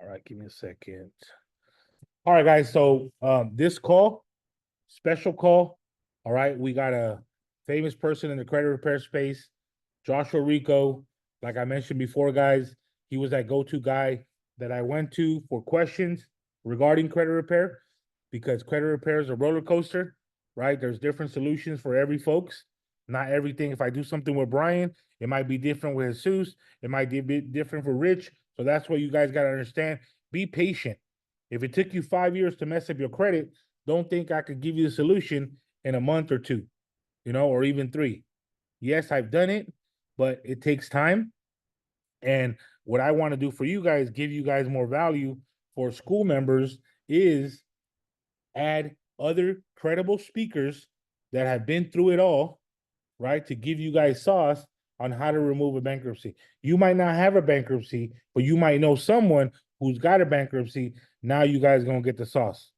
All right, give me a second. All right, guys. So this call, special call. All right, we got a famous person in the credit repair space, Joshua Rico. Like I mentioned before, guys, he was that go-to guy that I went to for questions regarding credit repair because credit repair is a roller coaster, right? There's different solutions for every folks. Not everything. If I do something with Brian, it might be different with Jesus. It might be a bit different for Rich. So that's what you guys got to understand. Be patient. If it took you 5 years to mess up your credit, don't think I could give you the solution in a month or two, or even 3. Yes, I've done it, but it takes time. And what I want to do for you guys, give you guys more value for school members, is add other credible speakers that have been through it all, right? To give you guys sauce on how to remove a bankruptcy. You might not have a bankruptcy, but you might know someone who's got a bankruptcy. Now you guys gonna get the sauce.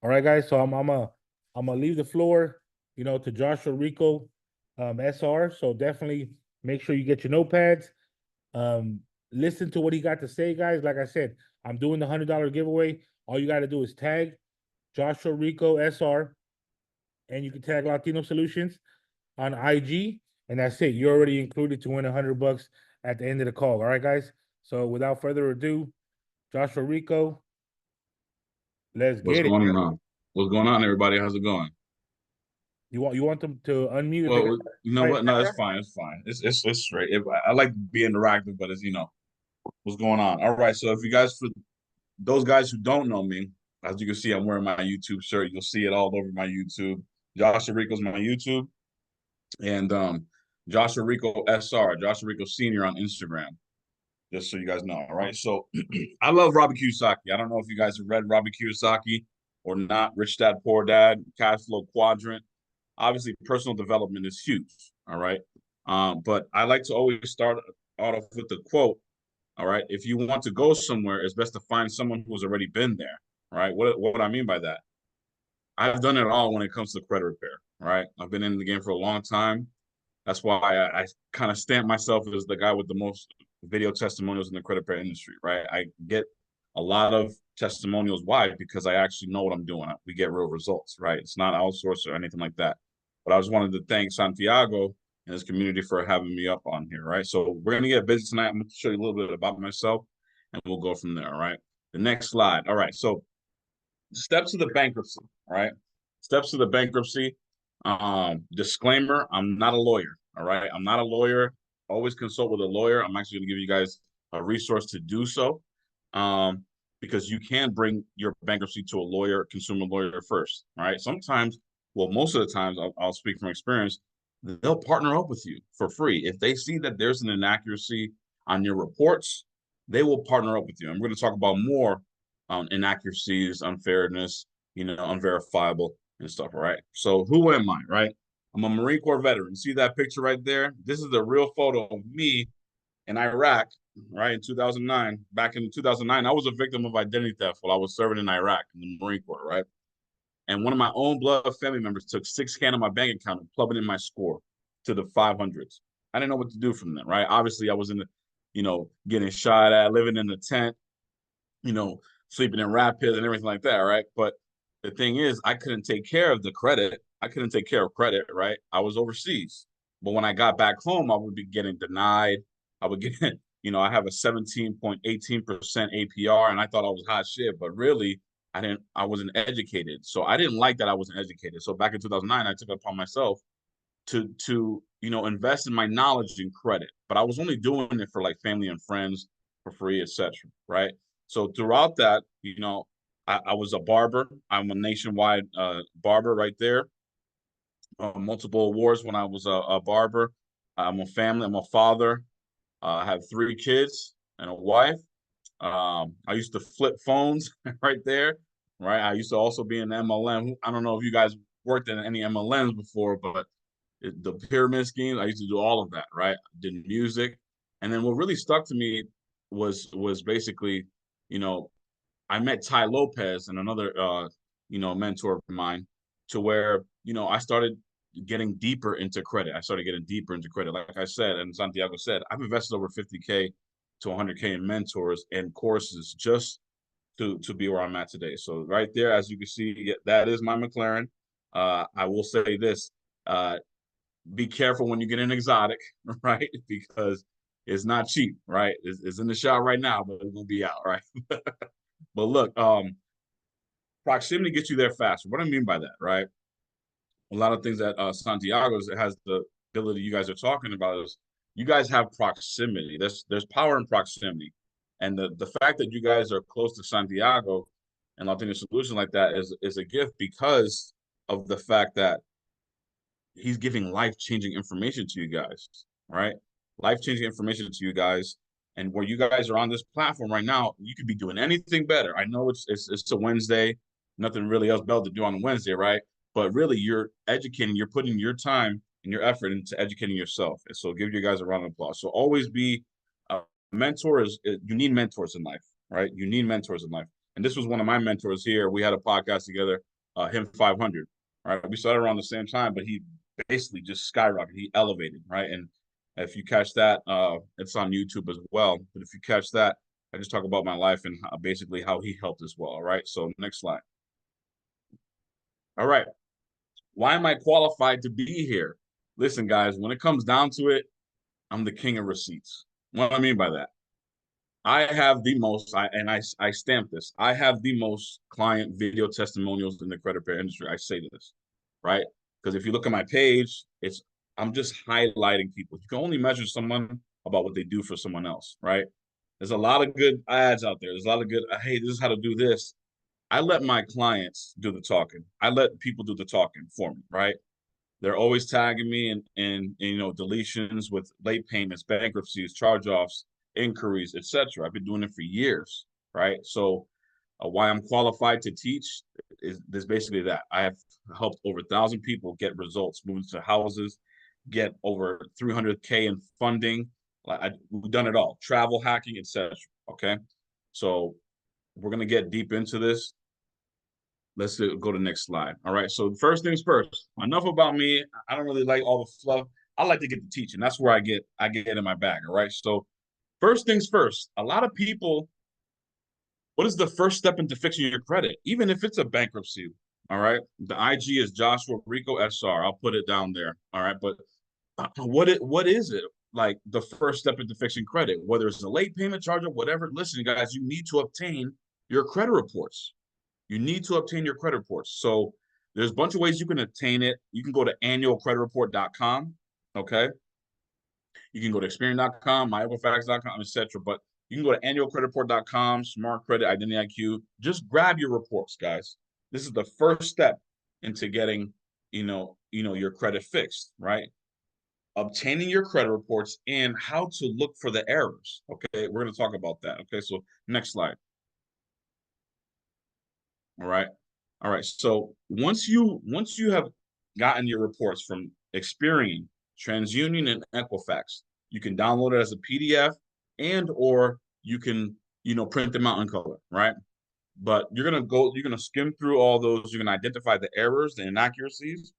All right, guys. So I'm gonna leave the floor, to Joshua Rico, SR. So definitely make sure you get your notepads. Um, Listen to what he got to say, guys. Like I said, I'm doing the $100 giveaway. All you got to do is tag Joshua Rico SR, and you can tag Latino Solutions on IG, and that's it. You're already included to win $100 at the end of the call. All right, guys. So without further ado, Joshua Rico, let's What's get it. going on? What's going on, everybody? How's it going? You want them to unmute if they got Well, you know quiet what? No, it's background? fine. It's fine. It's straight. I like to be interactive, but it's what's going on. All right. So if you guys, for those guys who don't know me, as you can see, I'm wearing my YouTube shirt. You'll see it all over my YouTube. Joshua Rico's my YouTube, and Joshua Rico SR, Joshua Rico Senior on Instagram. Just so you guys know. All right. So I love Robert Kiyosaki. I don't know if you guys have read Robert Kiyosaki or not. Rich Dad Poor Dad, Cash Flow Quadrant. Obviously, personal development is huge. All right. But I like to always start off with the quote. All right. If you want to go somewhere, it's best to find someone who's already been there. All right. What I mean by that? I've done it all when it comes to credit repair. Right. I've been in the game for a long time. That's why I kind of stamp myself as the guy with the most video testimonials in the credit repair industry. Right. I get a lot of testimonials. Why? Because I actually know what I'm doing. We get real results. Right. It's not outsourced or anything like that. But I just wanted to thank Santiago and his community for having me up on here, right? So we're gonna get busy tonight. I'm gonna show you a little bit about myself, and we'll go from there. All right. The next slide. All right. So steps to the bankruptcy. All right. Steps to the bankruptcy. Disclaimer: I'm not a lawyer. All right. I'm not a lawyer. Always consult with a lawyer. I'm actually gonna give you guys a resource to do so. Because you can bring your bankruptcy to a lawyer, consumer lawyer first. All right. Sometimes, well, most of the times, I'll speak from experience, they'll partner up with you for free. If they see that there's an inaccuracy on your reports, they will partner up with you. And we're going to talk about more inaccuracies, unfairness, unverifiable and stuff. All right. So who am I? Right. I'm a Marine Corps veteran. See that picture right there? This is a real photo of me in Iraq, right, in 2009. Back in 2009, I was a victim of identity theft while I was serving in Iraq in the Marine Corps, right? And one of my own blood family members took 6 scans of my bank account and plugged it in my score to the 500s. I didn't know what to do from that, right? Obviously, I was in the, getting shot at, living in the tent, you know, sleeping in rat pits and everything like that, right? But the thing is, I couldn't take care of the credit. I couldn't take care of credit, right? I was overseas. But when I got back home, I would be getting denied. I would get, I have a 17.18% APR, and I thought I was hot shit, but really, I wasn't educated. So I didn't like that I wasn't educated. So back in 2009, I took it upon myself to invest in my knowledge and credit. But I was only doing it for like family and friends for free, etc. Right. So throughout that, I was a barber. I'm a nationwide barber right there. Multiple awards when I was a barber. I'm a family. I'm a father. I have 3 kids and a wife. I used to flip phones right there. Right. I used to also be in MLM. I don't know if you guys worked in any MLMs before, but the pyramid schemes, I used to do all of that, right? I did music. And then what really stuck to me was basically, you know, I met Ty Lopez and another mentor of mine, to where, I started getting deeper into credit. I started getting deeper into credit. Like I said, and Santiago said, I've invested over 50K to 100K in mentors and courses just to be where I'm at today. So right there, as you can see, that is my McLaren. I will say this, be careful when you get an exotic, right? Because it's not cheap, right? It's in the shop right now, but it will be out, right? But look, proximity gets you there faster. What do I mean by that, right? A lot of things that Santiago has the ability you guys are talking about is you guys have proximity. There's power in proximity. And the fact that you guys are close to Santiago and Latino Solution like that is a gift because of the fact that he's giving life-changing information to you guys, right? Life-changing information to you guys. And where you guys are on this platform right now, you could be doing anything better. I know it's a Wednesday, nothing really else better to do on a Wednesday, right? But really, you're educating, you're putting your time and your effort into educating yourself. And so give you guys a round of applause. So always be a mentor. You need mentors in life, right? You need mentors in life. And this was one of my mentors here. We had a podcast together, him 500, right? We started around the same time, but he basically just skyrocketed. He elevated, right? And if you catch that, it's on YouTube as well. But if you catch that, I just talk about my life and basically how he helped as well. All right. So next slide. All right. Why am I qualified to be here? Listen, guys, when it comes down to it, I'm the king of receipts. What do I mean by that? I have the most, I stamp this. I have the most client video testimonials in the credit repair industry. I say this, right? Because if you look at my page, I'm just highlighting people. You can only measure someone about what they do for someone else, right? There's a lot of good ads out there. There's a lot of good, hey, this is how to do this. I let my clients do the talking. I let people do the talking for me, right? They're always tagging me in deletions with late payments, bankruptcies, charge-offs, inquiries, etc. I've been doing it for years, right? So why I'm qualified to teach is basically that. I have helped over 1,000 people get results, move into houses, get over 300K in funding. We've done it all, travel hacking, etc. Okay, so we're gonna get deep into this. Let's go to the next slide. All right. So first things first. Enough about me. I don't really like all the fluff. I like to get the teaching. That's where I get in my bag. All right. So first things first. A lot of people. What is the first step into fixing your credit? Even if it's a bankruptcy. All right. The IG is Joshua Rico SR. I'll put it down there. All right. But what is it? Like the first step into fixing credit, whether it's a late payment charge or whatever. Listen, guys, you need to obtain your credit reports. You need to obtain your credit reports. So there's a bunch of ways you can obtain it. You can go to annualcreditreport.com. Okay. You can go to Experian.com, myequifax.com, etc. But you can go to annualcreditreport.com, Smart Credit, Identity IQ. Just grab your reports, guys. This is the first step into getting, your credit fixed, right? Obtaining your credit reports and how to look for the errors. Okay, we're going to talk about that. Okay, so next slide. All right. All right. So once you have gotten your reports from Experian, TransUnion, and Equifax, you can download it as a PDF or you can, print them out in color, right? But you're gonna skim through all those, you're gonna identify the errors, the inaccuracies,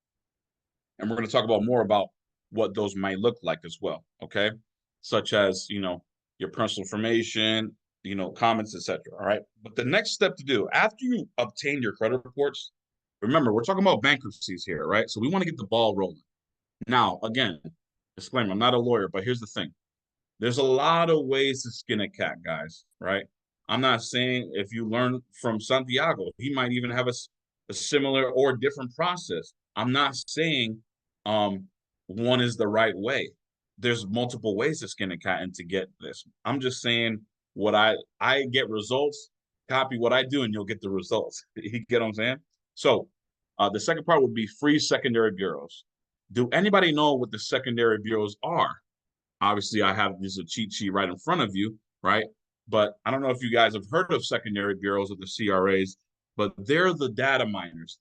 and we're gonna talk about more about what those might look like as well. Okay. Such as, your personal information, comments, etc. All right. But the next step to do after you obtain your credit reports, remember, we're talking about bankruptcies here, right? So we want to get the ball rolling. Now, again, disclaimer, I'm not a lawyer, but here's the thing. There's a lot of ways to skin a cat, guys, right? I'm not saying if you learn from Santiago, he might even have a similar or different process. I'm not saying one is the right way. There's multiple ways to skin a cat and to get this. I'm just saying what I get results, copy what I do, and you'll get the results. You get what I'm saying? So the second part would be free secondary bureaus. Do anybody know what the secondary bureaus are? Obviously, I have this a cheat sheet right in front of you, right? But I don't know if you guys have heard of secondary bureaus or the CRAs, but they're the data miners.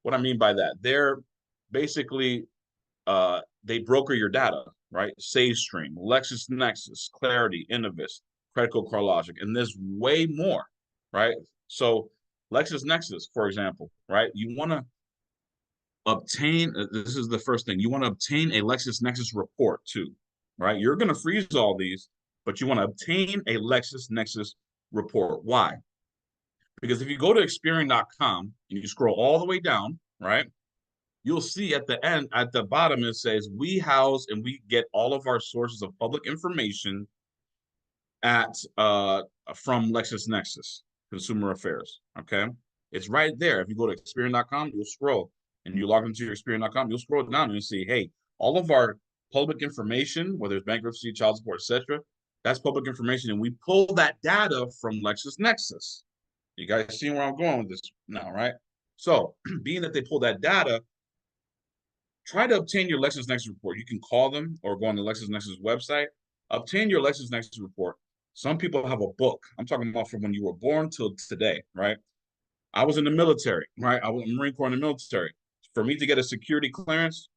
What I mean by that, they're basically they broker your data, right? SageStream, LexisNexis, Clarity, Innovis, Creditco, CarLogic, and there's way more, right? So LexisNexis, for example, right? You want to obtain, this is the first thing, you want to obtain a LexisNexis report too, right? You're going to freeze all these, but you want to obtain a LexisNexis report. Why? Because if you go to Experian.com and you scroll all the way down, right, you'll see at the end, at the bottom, it says we house and we get all of our sources of public information at from LexisNexis Consumer Affairs. Okay, it's right there. If you go to Experian.com, you'll scroll and you log into your Experian.com, you'll scroll down and you'll see, hey, all of our public information, whether it's bankruptcy, child support, etc., that's public information, and we pull that data from LexisNexis. You guys see where I'm going with this now, right? So, being that they pull that data, try to obtain your LexisNexis report. You can call them or go on the LexisNexis website. Obtain your LexisNexis report. Some people have a book. I'm talking about from when you were born till today, right? I was in the military, right? I was in the Marine Corps in the military. For me to get a security clearance,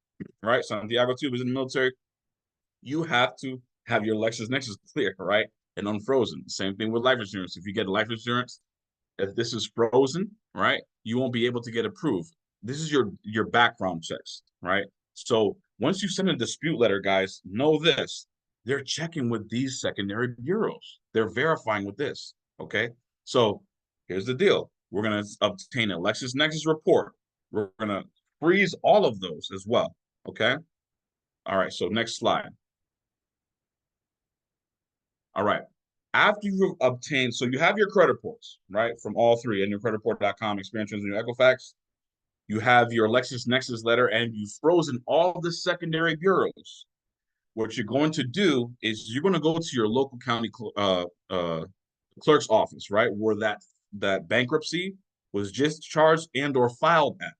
right? Santiago too was in the military. You have to have your LexisNexis clear, right? And unfrozen. Same thing with life insurance. If you get life insurance, if this is frozen, right, you won't be able to get approved. This is your background checks, right? So once you send a dispute letter, guys, know this: they're checking with these secondary bureaus. They're verifying with this. Okay. So here's the deal: we're gonna obtain a LexisNexis report. We're gonna freeze all of those as well. Okay. All right. So next slide. All right. After you've obtained, so you have your credit reports, right, from all three, and your creditreport.com, Experian, and your Equifax. You have your LexisNexis letter, and you've frozen all the secondary bureaus. What you're going to do is you're going to go to your local county clerk's office, right, where that bankruptcy was discharged and or filed at.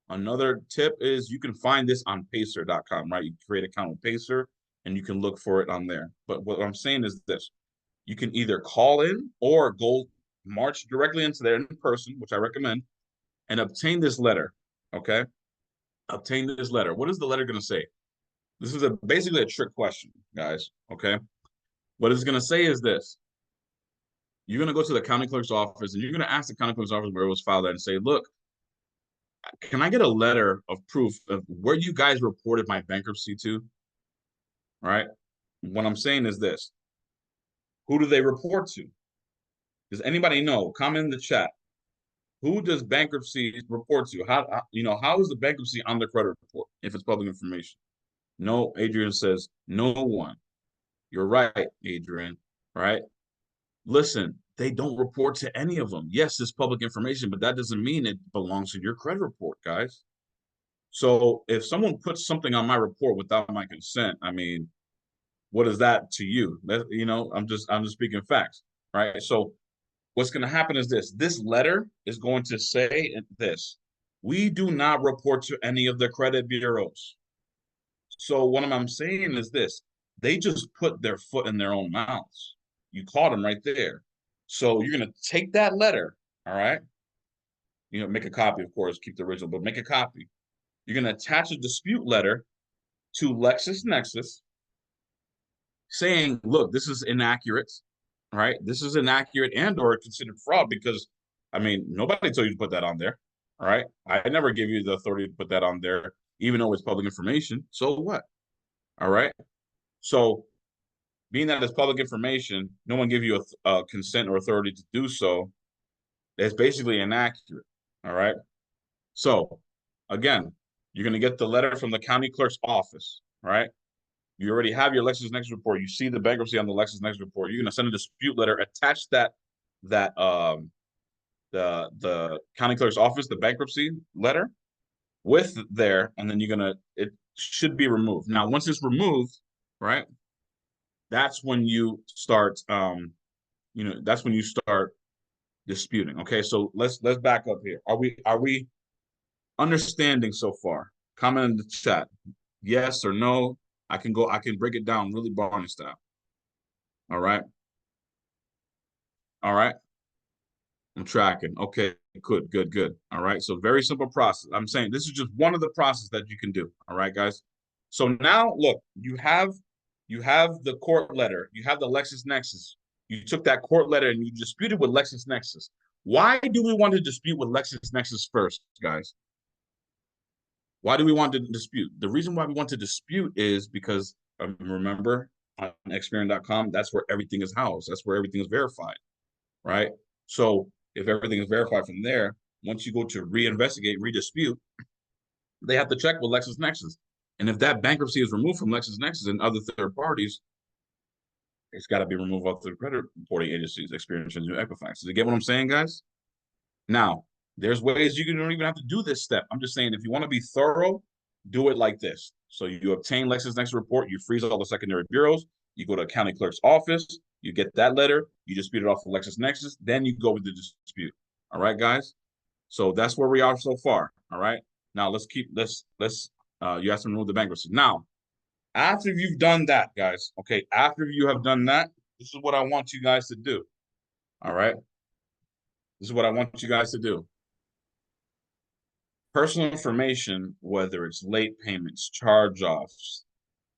Another tip is you can find this on pacer.com, right? You create an account with Pacer, and you can look for it on there. But what I'm saying is this: you can either call in or go march directly into there in person, which I recommend, and obtain this letter. Okay. Obtain this letter. What is the letter going to say? This is basically a trick question, guys. Okay. What it's going to say is this: you're going to go to the county clerk's office and you're going to ask the county clerk's office where it was filed at and say, look, can I get a letter of proof of where you guys reported my bankruptcy to? All right. What I'm saying is this: who do they report to? Does anybody know? Comment in the chat. Who does bankruptcy report to? How is the bankruptcy on the credit report if it's public information? No, Adrian says no one. You're right, Adrian. Right? Listen, they don't report to any of them. Yes, it's public information, but that doesn't mean it belongs to your credit report, guys. So if someone puts something on my report without my consent, I mean, what is that to you? I'm just speaking facts, right? So what's going to happen is this letter is going to say this: we do not report to any of the credit bureaus. So what I'm saying is this: they just put their foot in their own mouths. You caught them right there. So you're going to take that letter, all right? Make a copy, of course, keep the original, but make a copy. You're going to attach a dispute letter to LexisNexis saying, look, this is inaccurate, right? This is inaccurate and or considered fraud because, I mean, nobody told you to put that on there, all right? I never gave you the authority to put that on there, even though it's public information. So what? All right? So being that it's public information, no one gave you a consent or authority to do so. It's basically inaccurate, all right? So, again, you're going to get the letter from the county clerk's office, right? You already have your LexisNexis report. You see the bankruptcy on the LexisNexis report. You're going to send a dispute letter, attach the county clerk's office, the bankruptcy letter with there, and then it should be removed. Now, once it's removed, right, that's when you start, that's when you start disputing. Okay, so let's back up here. Are we understanding so far? Comment in the chat, yes or no. I can break it down really Barney style. All right. All right. I'm tracking. Okay, good. All right. So very simple process. I'm saying this is just one of the processes that you can do. All right, guys. So now look, you have the court letter, you have the LexisNexis. You took that court letter and you disputed with LexisNexis. Why do we want to dispute with LexisNexis first, guys? Why do we want to dispute? The reason why we want to dispute is because, remember, on Experian.com, that's where everything is housed. That's where everything is verified, right? So if everything is verified from there, once you go to reinvestigate, redispute, they have to check with LexisNexis. And if that bankruptcy is removed from LexisNexis and other third parties, it's got to be removed off the credit reporting agencies, Experian, and Equifax. Do you get what I'm saying, guys? Now, there's ways you don't even have to do this step. I'm just saying, if you want to be thorough, do it like this. So you obtain LexisNexis report, you freeze all the secondary bureaus, you go to a county clerk's office, you get that letter, you dispute it off of LexisNexis, then you go with the dispute. All right, guys? So that's where we are so far. All right. Now you have to remove the bankruptcy. Now, after you've done that, guys, okay, after you have done that, this is what I want you guys to do. All right. This is what I want you guys to do. Personal information, whether it's late payments, charge-offs,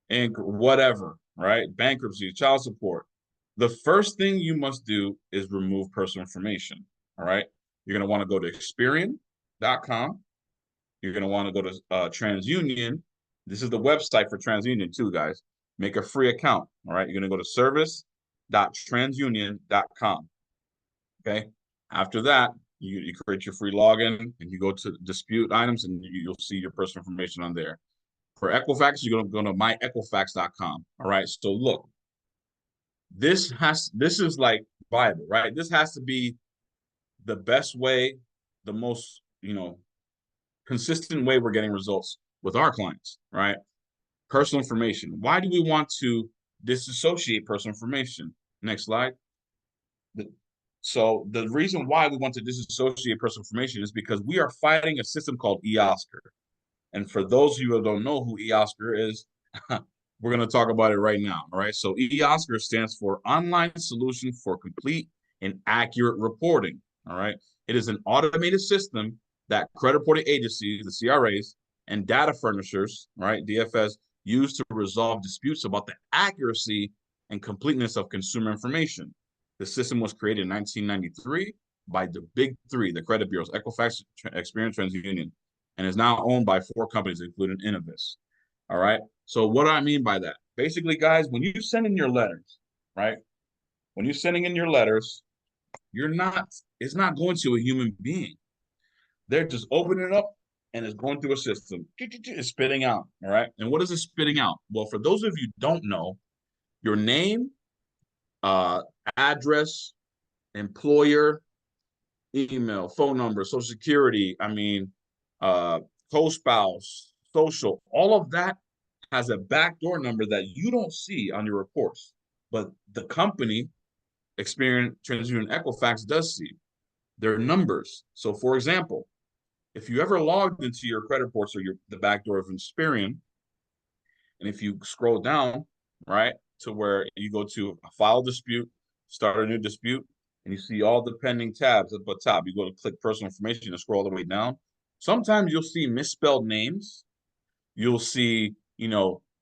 and whatever, right? Bankruptcy, child support. The first thing you must do is remove personal information. All right. You're going to want to go to Experian.com. You're going to want to go to TransUnion. This is the website for TransUnion too, guys. Make a free account. All right. You're going to go to service.transunion.com. Okay. After that, you create your free login and you go to dispute items and you'll see your personal information on there. For Equifax, you're going to go to myequifax.com. All right. So look, this is like Bible, right? This has to be the best way, the most, consistent way we're getting results with our clients, right? Personal information. Why do we want to disassociate personal information? Next slide. So the reason why we want to disassociate personal information is because we are fighting a system called eOscar. And for those of you who don't know who eOscar is, we're going to talk about it right now. All right. So eOscar stands for Online Solution for Complete and Accurate Reporting. All right. It is an automated system that credit reporting agencies, the CRAs, and data furnishers, right, DFS, use to resolve disputes about the accuracy and completeness of consumer information. The system was created in 1993 by the big three, the credit bureaus, Equifax, Experian, TransUnion, and is now owned by 4 companies, including Innovis. All right. So what do I mean by that? Basically, guys, when you send in your letters, right? When you're sending in your letters, it's not going to a human being. They're just opening it up and it's going through a system. It's spitting out. All right. And what is it spitting out? Well, for those of you who don't know, your name, address, employer, email, phone number, social security, co-spouse, social, all of that has a backdoor number that you don't see on your reports. But the company, Experian, TransUnion, Equifax, does see their numbers. So for example, if you ever logged into your credit reports or the backdoor of Experian, and if you scroll down, right, to where you go to a file dispute, start a new dispute, and you see all the pending tabs at the top, you go to click personal information and scroll all the way down. Sometimes you'll see misspelled names. You'll see,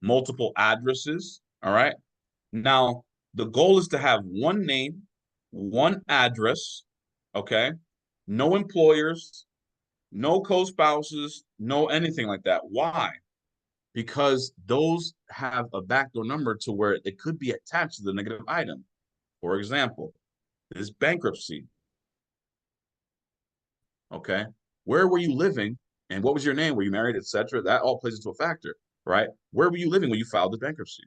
multiple addresses. All right. Now, the goal is to have one name, one address, okay? No employers, no co-spouses, no anything like that. Why? Because those have a backdoor number to where it could be attached to the negative item. For example, this bankruptcy. Okay. Where were you living and what was your name? Were you married, etc.? That all plays into a factor, right? Where were you living when you filed the bankruptcy?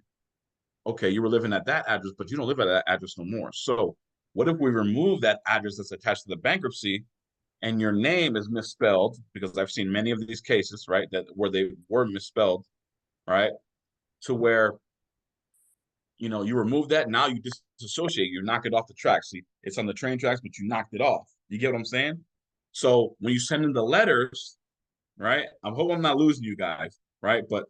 Okay, you were living at that address, but you don't live at that address no more. So what if we remove that address that's attached to the bankruptcy and your name is misspelled? Because I've seen many of these cases, right, where they were misspelled, right, to where, you remove that, now you disassociate, you knock it off the track. See, it's on the train tracks, but you knocked it off. You get what I'm saying? So when you send in the letters, right, I hope I'm not losing you guys, right, but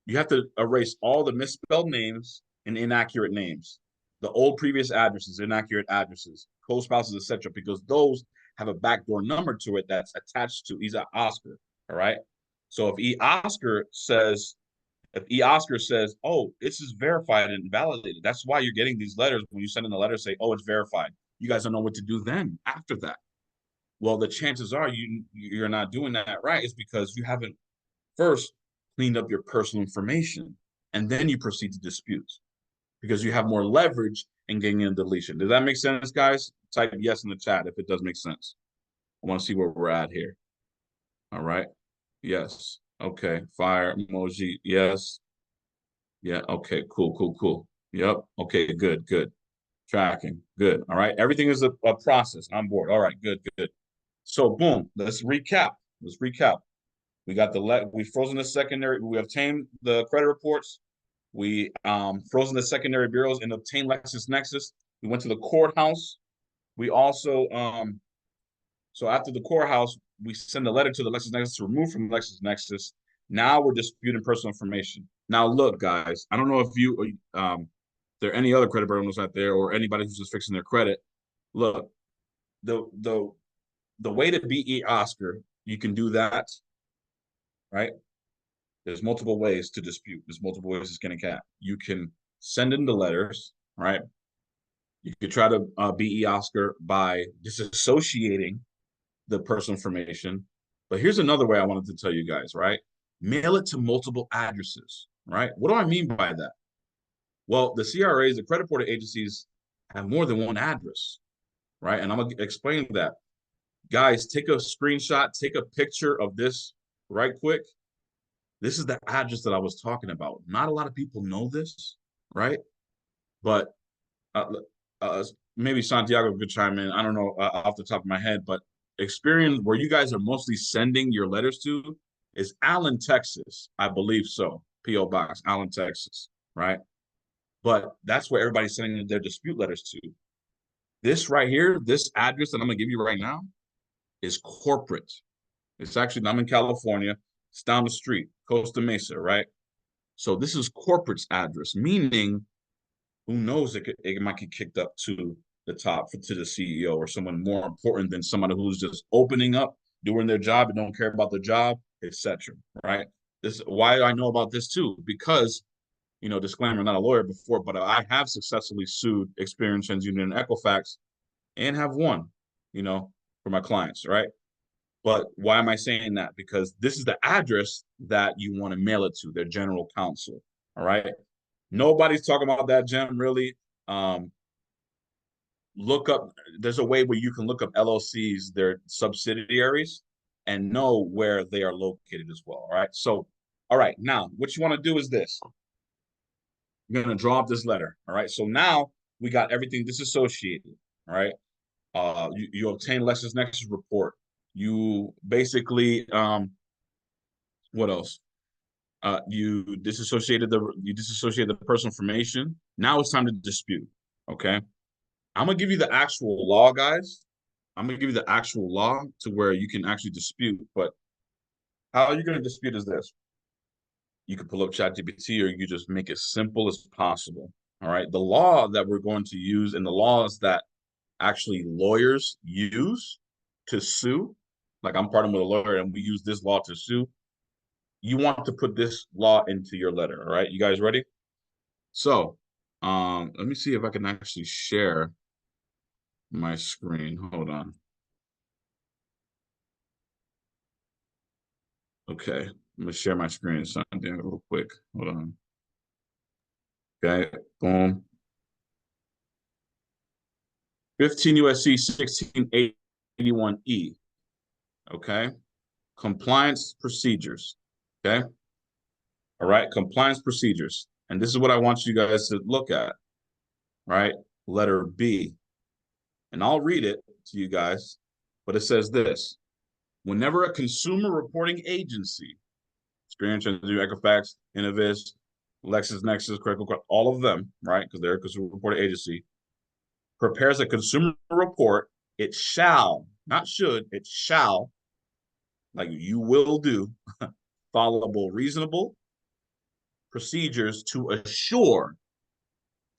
you have to erase all the misspelled names and inaccurate names, the old previous addresses, inaccurate addresses, co-spouses, etc., because those have a backdoor number to it that's attached to eOscar. All right. So if eOscar says, oh, this is verified and validated, that's why you're getting these letters. When you send in the letter, say, oh, it's verified. You guys don't know what to do then after that. Well, the chances are you're not doing that right is because you haven't first cleaned up your personal information, and then you proceed to disputes. because you have more leverage in getting a deletion. Does that make sense, guys? Type yes in the chat if it does make sense. I want to see where we're at here. All right. Yes. Okay. Fire emoji. Yes. Yeah. Okay. Cool. Cool. Cool. Yep. Okay. Good. Good. Tracking. Good. All right. Everything is a process. I'm board. All right. Good. Good. So boom. Let's recap. Let's recap. We got we frozen the secondary. We obtained the credit reports. We frozen the secondary bureaus and obtained LexisNexis. We went to the courthouse. We also so after the courthouse, we send a letter to the LexisNexis to remove from LexisNexis. Now we're disputing personal information. Now look, guys, I don't know if there are any other credit bureaus out there or anybody who's just fixing their credit. Look, the way to beat Oscar, you can do that, right? There's multiple ways to dispute. There's multiple ways to skin a cat. You can send in the letters, right? You could try to beat Oscar by disassociating the personal information. But here's another way I wanted to tell you guys, right? Mail it to multiple addresses, right? What do I mean by that? Well, the CRAs, the credit reporting agencies, have more than one address, right? And I'm going to explain that. Guys, take a screenshot, take a picture of this right quick. This is the address that I was talking about. Not a lot of people know this, right? But maybe Santiago could chime in. I don't know off the top of my head, but experience where you guys are mostly sending your letters to is Allen, Texas. I believe so. P.O. Box, Allen, Texas, right? But that's where everybody's sending their dispute letters to. This right here, this address that I'm going to give you right now is corporate. It's actually, I'm in California. It's down the street, Costa Mesa, right? So this is corporate's address, meaning who knows, it might get kicked up to the top, to the CEO or someone more important than somebody who's just opening up, doing their job and don't care about the job, etc. Right? This is why I know about this too, because, you know, disclaimer, I'm not a lawyer before, but I have successfully sued Experian, TransUnion, and Equifax and have won, you know, for my clients, right? But why am I saying that? Because this is the address that you want to mail it to, their general counsel, all right? Nobody's talking about that, Jim, really. Look up, there's a way where you can look up LLCs, their subsidiaries, and know where they are located as well, all right? So, all right, now, what you want to do is this. You're going to draw up this letter, all right? So now we got everything disassociated, all right? You obtain LexisNexis report. You basically, what else? You disassociated the personal information. Now it's time to dispute. Okay. I'm gonna give you the actual law, guys. I'm gonna give you the actual law to where you can actually dispute. But how you're gonna dispute is this. You can pull up ChatGPT or you just make it simple as possible. All right. The law that we're going to use and the laws that actually lawyers use to sue, like I'm partnering with a lawyer and we use this law to sue. You want to put this law into your letter. All right. You guys ready? So let me see if I can actually share my screen. Hold on. Okay, I'm gonna share my screen something real quick. Hold on. Okay, boom. 15 USC 1681E. Okay, compliance procedures. Okay, all right, compliance procedures. And this is what I want you guys to look at. Right, letter B. And I'll read it to you guys, but it says this. Whenever a consumer reporting agency, Experian, Equifax, Innovis, LexisNexis, Critical, all of them, right? Because they're a consumer reporting agency, prepares a consumer report, it shall, not should, it shall, like you will do, followable reasonable procedures to assure,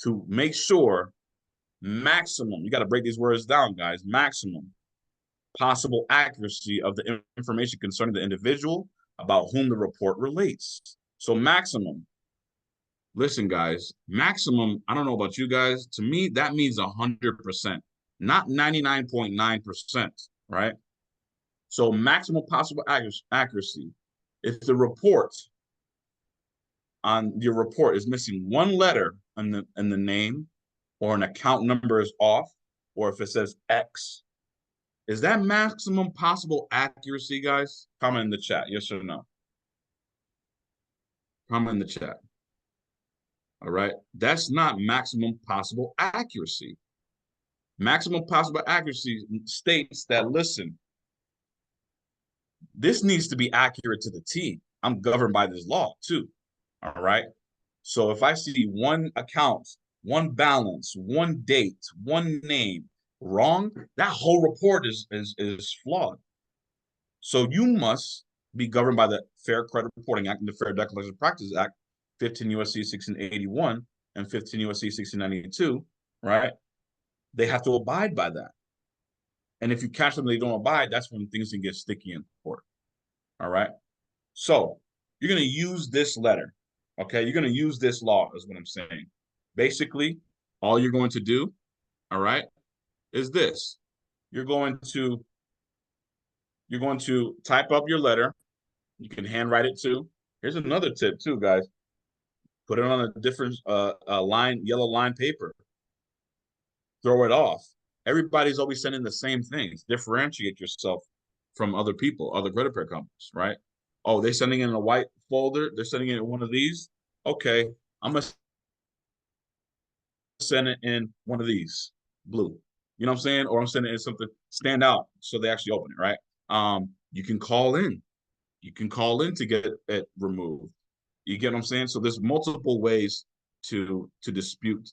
to make sure maximum, you got to break these words down, guys, maximum possible accuracy of the information concerning the individual about whom the report relates. So maximum. Listen, guys, maximum, I don't know about you guys. To me, that means 100%, not 99.9%, right? So maximum possible accuracy. If the report on your report is missing one letter in the name, or an account number is off, or if it says X, is that maximum possible accuracy, guys? Comment in the chat, yes or no. Comment in the chat. All right. That's not maximum possible accuracy. Maximum possible accuracy states that, listen, this needs to be accurate to the T. I'm governed by this law too. All right. So if I see one account, one balance, one date, one name wrong, that whole report is flawed. So you must be governed by the Fair Credit Reporting Act and the Fair Declaration Practices Act, 15 USC 1681 and 15 USC 1692, right? They have to abide by that. And if you catch them, they don't abide, that's when things can get sticky in court. All right. So you're going to use this letter. Okay. You're going to use this law, is what I'm saying. Basically, all you're going to do, all right, is this. You're going to type up your letter. You can handwrite it too. Here's another tip too, guys. Put it on a different yellow line paper. Throw it off. Everybody's always sending the same things. Differentiate yourself from other people, other credit repair companies, right? Oh, they're sending it in a white folder. They're sending it in one of these. Okay, I'm going to send it in one of these, blue. You know what I'm saying? Or I'm sending it in something stand out so they actually open it, right? You can call in. You can call in to get it removed. You get what I'm saying? So there's multiple ways to dispute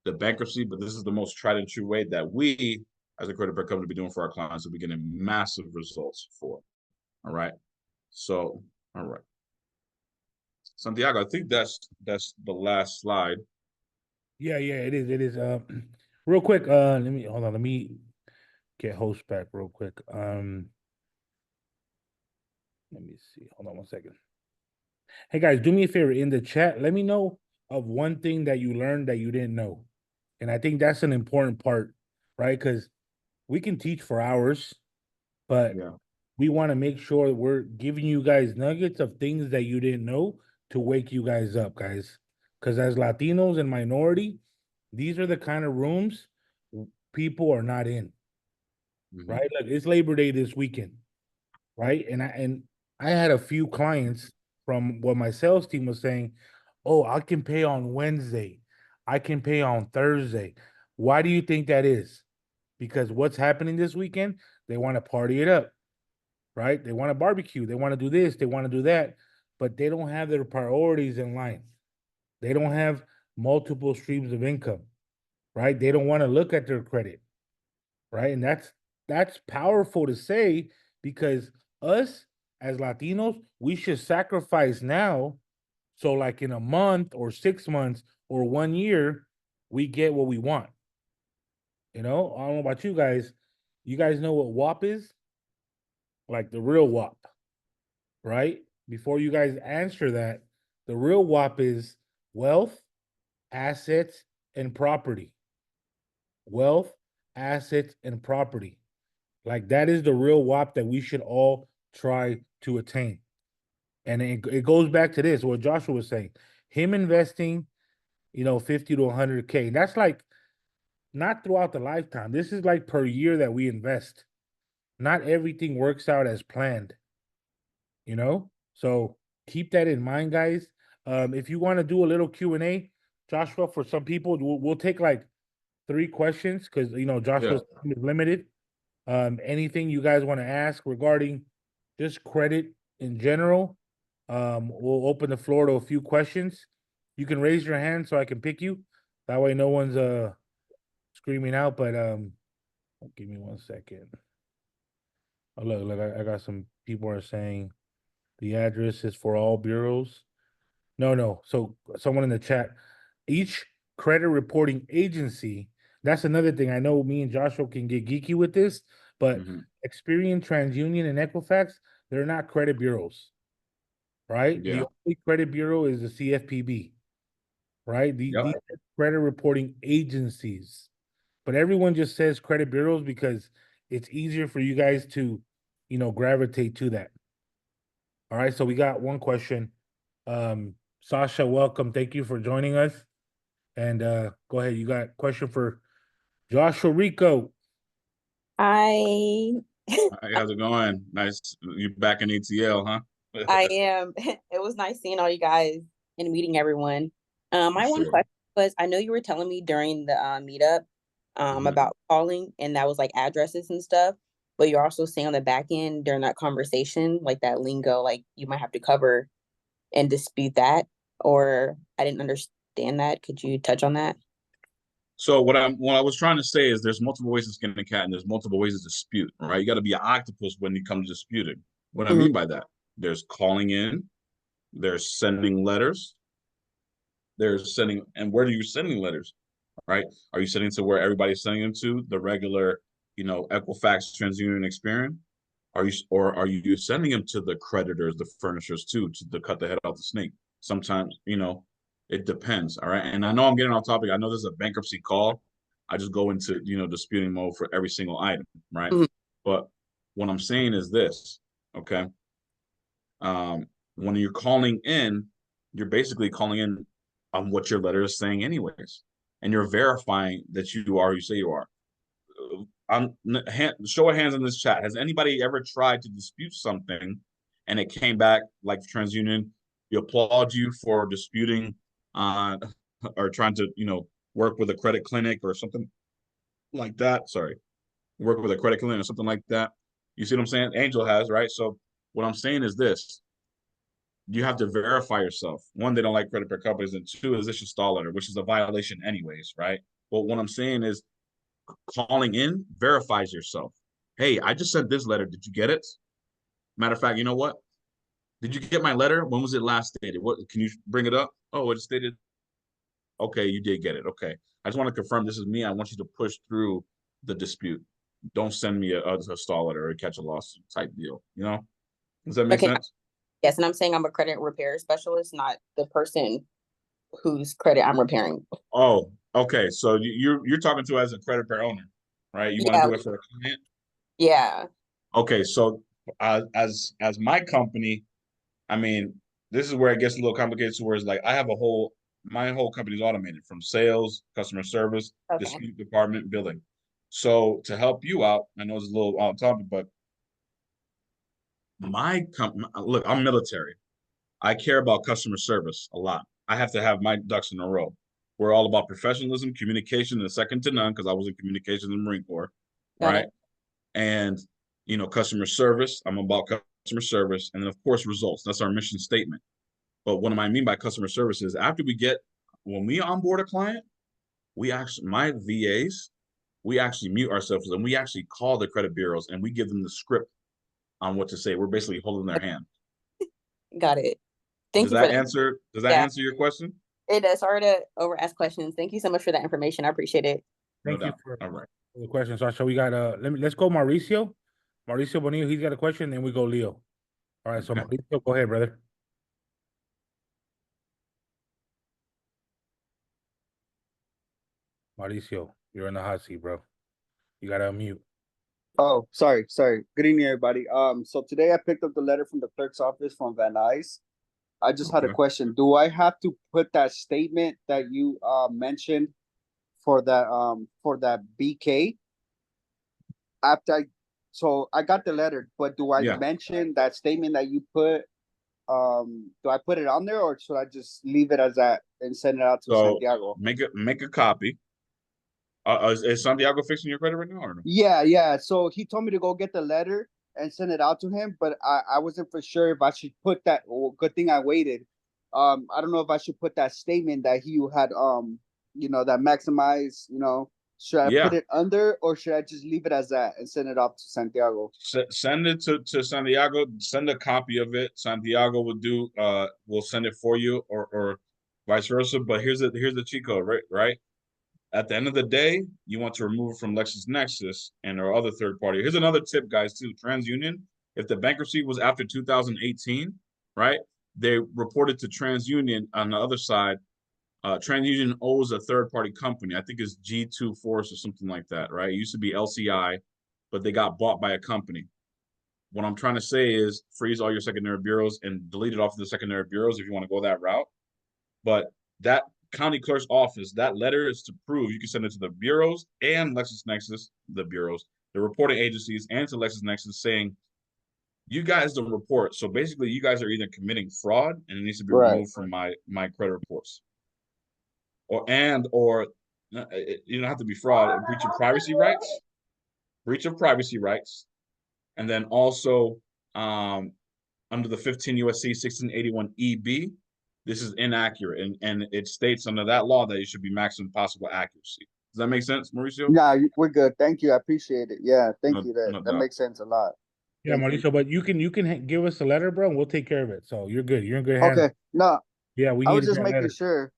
the bankruptcy, but this is the most tried and true way that we, as a credit repair company, be doing for our clients, that we're getting massive results for. All right. So, all right. Santiago, I think that's the last slide. Yeah, it is. It is. Real quick, let me hold on. Let me get host back real quick. Let me see. Hold on one second. Hey guys, do me a favor in the chat. Let me know of one thing that you learned that you didn't know. And I think that's an important part, right? Because we can teach for hours, but Yeah. we want to make sure we're giving you guys nuggets of things that you didn't know to wake you guys up, guys. Because as Latinos and minority, these are the kind of rooms people are not in, right? Like it's Labor Day this weekend, right? And I had a few clients from what my sales team was saying, "Oh, I can pay on Wednesday. I can pay on Thursday." Why do you think that is? Because what's happening this weekend? They want to party it up, right? They want to barbecue. They want to do this. They want to do that, but they don't have their priorities in line. They don't have multiple streams of income, right? They don't want to look at their credit, right? And that's powerful to say because us as Latinos, we should sacrifice now. So, like in a month or 6 months or 1 year, we get what we want. You know, I don't know about you guys. You guys know what WAP is? Like the real WAP, right? Before you guys answer that, the real WAP is wealth, assets, and property. Wealth, assets, and property. Like that is the real WAP that we should all try to attain. And it goes back to this, what Joshua was saying. Him investing, 50 to 100K. That's like not throughout the lifetime. This is like per year that we invest. Not everything works out as planned, you know? So keep that in mind, guys. If you want to do a little Q&A, Joshua, for some people, we'll take like 3 questions because, Joshua's time is limited. Anything you guys want to ask regarding just credit in general, we'll open the floor to a few questions. You can raise your hand so I can pick you. That way no one's screaming out, but give me 1 second. Oh, look, I got some people are saying the address is for all bureaus. No. So someone in the chat, each credit reporting agency, that's another thing. I know me and Joshua can get geeky with this, but Experian, TransUnion, and Equifax, they're not credit bureaus, right? Yeah. The only credit bureau is the CFPB, right? These are credit reporting agencies. But everyone just says credit bureaus because it's easier for you guys to, gravitate to that. All right, so we got one question. Sasha, welcome. Thank you for joining us. And go ahead. You got a question for Joshua Rico. I Hi, how's it going? Nice. You back in ATL, huh? I am. It was nice seeing all you guys and meeting everyone. For My one sure. question was, I know you were telling me during the meetup Mhm. about calling, and that was like addresses and stuff, but you're also saying on the back end during that conversation, like that lingo, like you might have to cover and dispute that, or I didn't understand that. Could you touch on that? So what I was trying to say is there's multiple ways to skin a cat and there's multiple ways to dispute, right? You got to be an octopus when you come to disputing. What I Mhm. mean by that, there's calling in, there's sending letters, there's sending, and where are you sending letters, right? Are you sending to where everybody's sending them to, the regular, Equifax, TransUnion, Experian? Are you sending them to the creditors, the furnishers too, to cut the head off the snake? Sometimes, it depends. All right. And I know I'm getting off topic. I know this is a bankruptcy call. I just go into, disputing mode for every single item, right? Mhm. But what I'm saying is this, okay? When you're calling in, you're basically calling in on what your letter is saying, anyways, and you're verifying that you are who you say you are. Show of hands in this chat. Has anybody ever tried to dispute something and it came back like TransUnion? We applaud you for disputing or trying to, work with a credit clinic or something like that. Sorry, work with a credit clinic or something like that. You see what I'm saying? Angel has, right? So what I'm saying is this: you have to verify yourself. One, they don't like credit card companies, and two, is this a stall letter, which is a violation anyways, right? But what I'm saying is calling in verifies yourself. Hey, I just sent this letter. Did you get it? Matter of fact, you know what? Did you get my letter? When was it last dated? What can you bring it up? Oh, it's dated. Okay, you did get it. Okay. I just want to confirm this is me. I want you to push through the dispute. Don't send me a stall letter or a catch a loss type deal. Does that make Okay, sense? yes, and I'm saying I'm a credit repair specialist, not the person whose credit I'm repairing. Oh, okay. So you're talking to as a credit repair owner, right? You want to Yeah, do it for a client? yeah. Okay. So as my company, I mean, this is where it gets a little complicated. So where it's like I have my whole company is automated from sales, customer service, Okay. dispute department, billing. So to help you out, I know it's a little off topic, but my company, look, I'm military. I care about customer service a lot. I have to have my ducks in a row. We're all about professionalism, communication, and second to none because I was in communications in the Marine Corps, Got right? it. And customer service. I'm about customer service, and then of course results. That's our mission statement. But what I mean by customer service is when we onboard a client, my VAs, we actually mute ourselves and we actually call the credit bureaus and we give them the script on what to say. We're basically holding their hand. Got it. Thank Does you for that that. answer? Does that Yeah, answer your question? it does. Sorry to over ask questions. Thank you so much for that information. I appreciate it. No Thank you doubt. for All right. the question. So we got let's go Mauricio. Mauricio Bonillo, he's got a question, then we go Leo. All right, so Okay. Mauricio, go ahead, brother. Mauricio, you're in the hot seat, bro. You gotta unmute. Oh, sorry. Good evening, everybody. So today I picked up the letter from the clerk's office from Van Nuys. I just had a Okay. question. Do I have to put that statement that you mentioned for that BK after so I got the letter, but do I Yeah. mention that statement that you put do I put it on there or should I just leave it as that and send it out to So Santiago? make a copy. Is Santiago fixing your credit right now or no? Yeah. So he told me to go get the letter and send it out to him, but I wasn't for sure if I should put that. Well, good thing I waited. I don't know if I should put that statement that he had that maximize, should I put Yeah. it under or should I just leave it as that and send it off to Santiago? Send it to Santiago. Send a copy of it. Santiago will send it for you or vice versa. But here's the cheat code, right? At the end of the day, you want to remove it from LexisNexis and or other third party. Here's another tip, guys, too. TransUnion, if the bankruptcy was after 2018, right? They reported to TransUnion on the other side. TransUnion owes a third party company. I think it's G2 Force or something like that, right? It used to be LCI, but they got bought by a company. What I'm trying to say is freeze all your secondary bureaus and delete it off of the secondary bureaus if you want to go that route. But that county clerk's office, that letter is to prove. You can send it to the bureaus and LexisNexis, the bureaus, the reporting agencies, and to LexisNexis saying, you guys don't report. So basically, you guys are either committing fraud and it needs to be removed from my credit reports. Or you don't have to be fraud, breach of privacy rights, and then also under the 15 USC 1681 EB, this is inaccurate, and it states under that law that it should be maximum possible accuracy. Does that make sense, Mauricio? Yeah, we're good. Thank you. I appreciate it. Yeah, thank you. No That doubt. makes sense a lot. Yeah, Thank you. Mauricio, but you can give us a letter, bro, and we'll take care of it. So you're good. You're in good hands. Okay. No, Yeah, we I need was just that making letter. sure.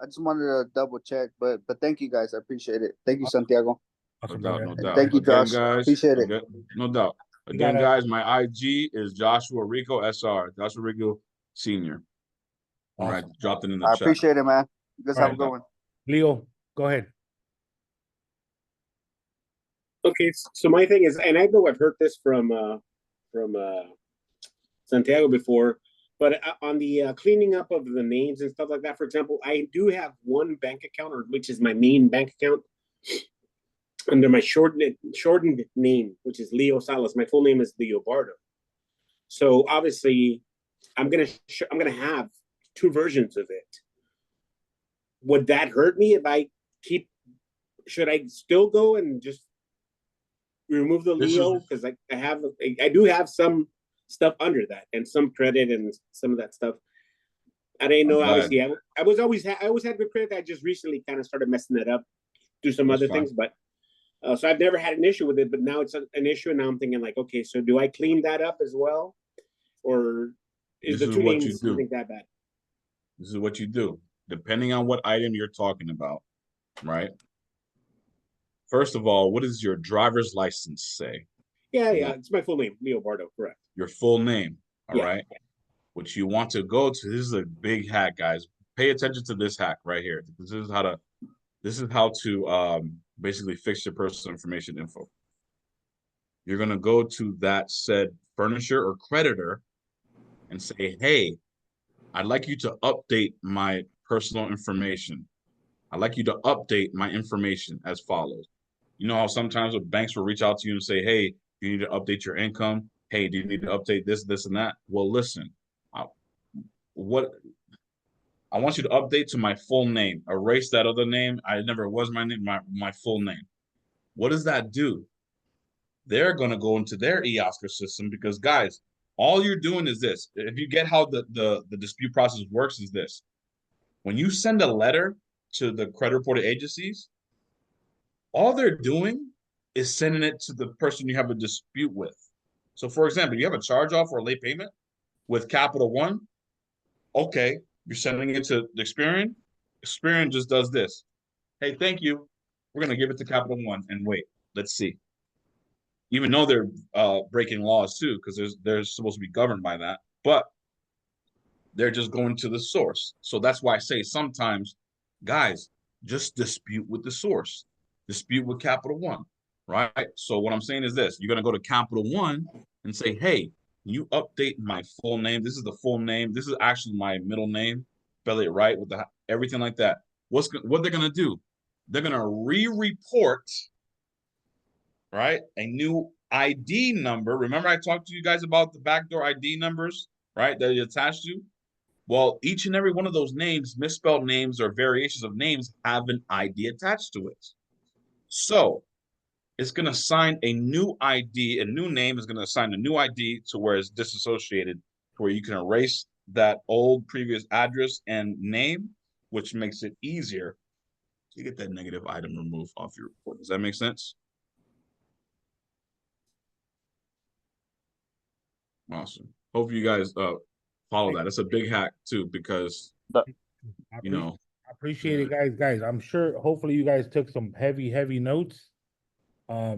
I just wanted to double check, but thank you guys. I appreciate it. Thank you, Santiago. Awesome, No doubt, brother. no doubt. Thank you, Again, Josh. guys. Appreciate it. No doubt. Again, guys, my IG is Joshua Rico SR, Joshua Rico Senior. All right, Awesome. dropped it in the I chat. appreciate it, man. You guys All have right. a good one. Leo, go ahead. Okay, so my thing is, and I know I've heard this from Santiago before, but on the cleaning up of the names and stuff like that, for example, I do have one bank account, which is my main bank account, under my shortened name, which is Leo Salas. My full name is Leo Bardo. So obviously, I'm gonna have two versions of it. Would that hurt me if I keep? Should I still go and just remove the Leo, because I do have some stuff under that and some credit and some of that stuff. I didn't know. Obviously, I always had good credit. I just recently kind of started messing it up, do some other things, but so I've never had an issue with it. But now it's an issue, and now I'm thinking like, okay, so do I clean that up as well, or is the two names something that bad? This is what you do, depending on what item you're talking about, right? First of all, what does your driver's license say? Yeah, it's my full name, Leo Bardo, correct. Your full name, all right? What you want to go to, this is a big hack, guys. Pay attention to this hack right here. This is how to basically fix your personal information info. You're gonna go to that said furnisher or creditor and say, hey, I'd like you to update my personal information. I'd like you to update my information as follows. You know how sometimes banks will reach out to you and say, hey, you need to update your income. Hey, do you need to update this, this, and that? Well, listen, what I want you to update to my full name. Erase that other name. I never was my name, my full name. What does that do? They're going to go into their eOscar system because, guys, all you're doing is this. If you get how the dispute process works is this. When you send a letter to the credit reporting agencies, all they're doing is sending it to the person you have a dispute with. So, for example, you have a charge off or a late payment with Capital One. Okay, you're sending it to the Experian. Experian just does this. Hey, thank you. We're going to give it to Capital One and wait. Let's see. Even though they're breaking laws too, because they're supposed to be governed by that, but they're just going to the source. So that's why I say sometimes, guys, just dispute with the source. Dispute with Capital One, right? So what I'm saying is this. You're going to go to Capital One and say, hey, can you update my full name? This is the full name. This is actually my middle name. Spell it right with everything like that. What they're going to do? They're going to re-report, right, a new ID number. Remember I talked to you guys about the backdoor ID numbers, right, that you attached to? Well, each and every one of those names, misspelled names or variations of names, have an ID attached to it. So it's going to assign a new ID, a new name is going to assign a new ID to where it's disassociated, to where you can erase that old previous address and name, which makes it easier to get that negative item removed off your report. Does that make sense? Awesome. Hope you guys follow that. It's a big hack too, because you know. I appreciate it, guys. I'm sure hopefully you guys took some heavy notes.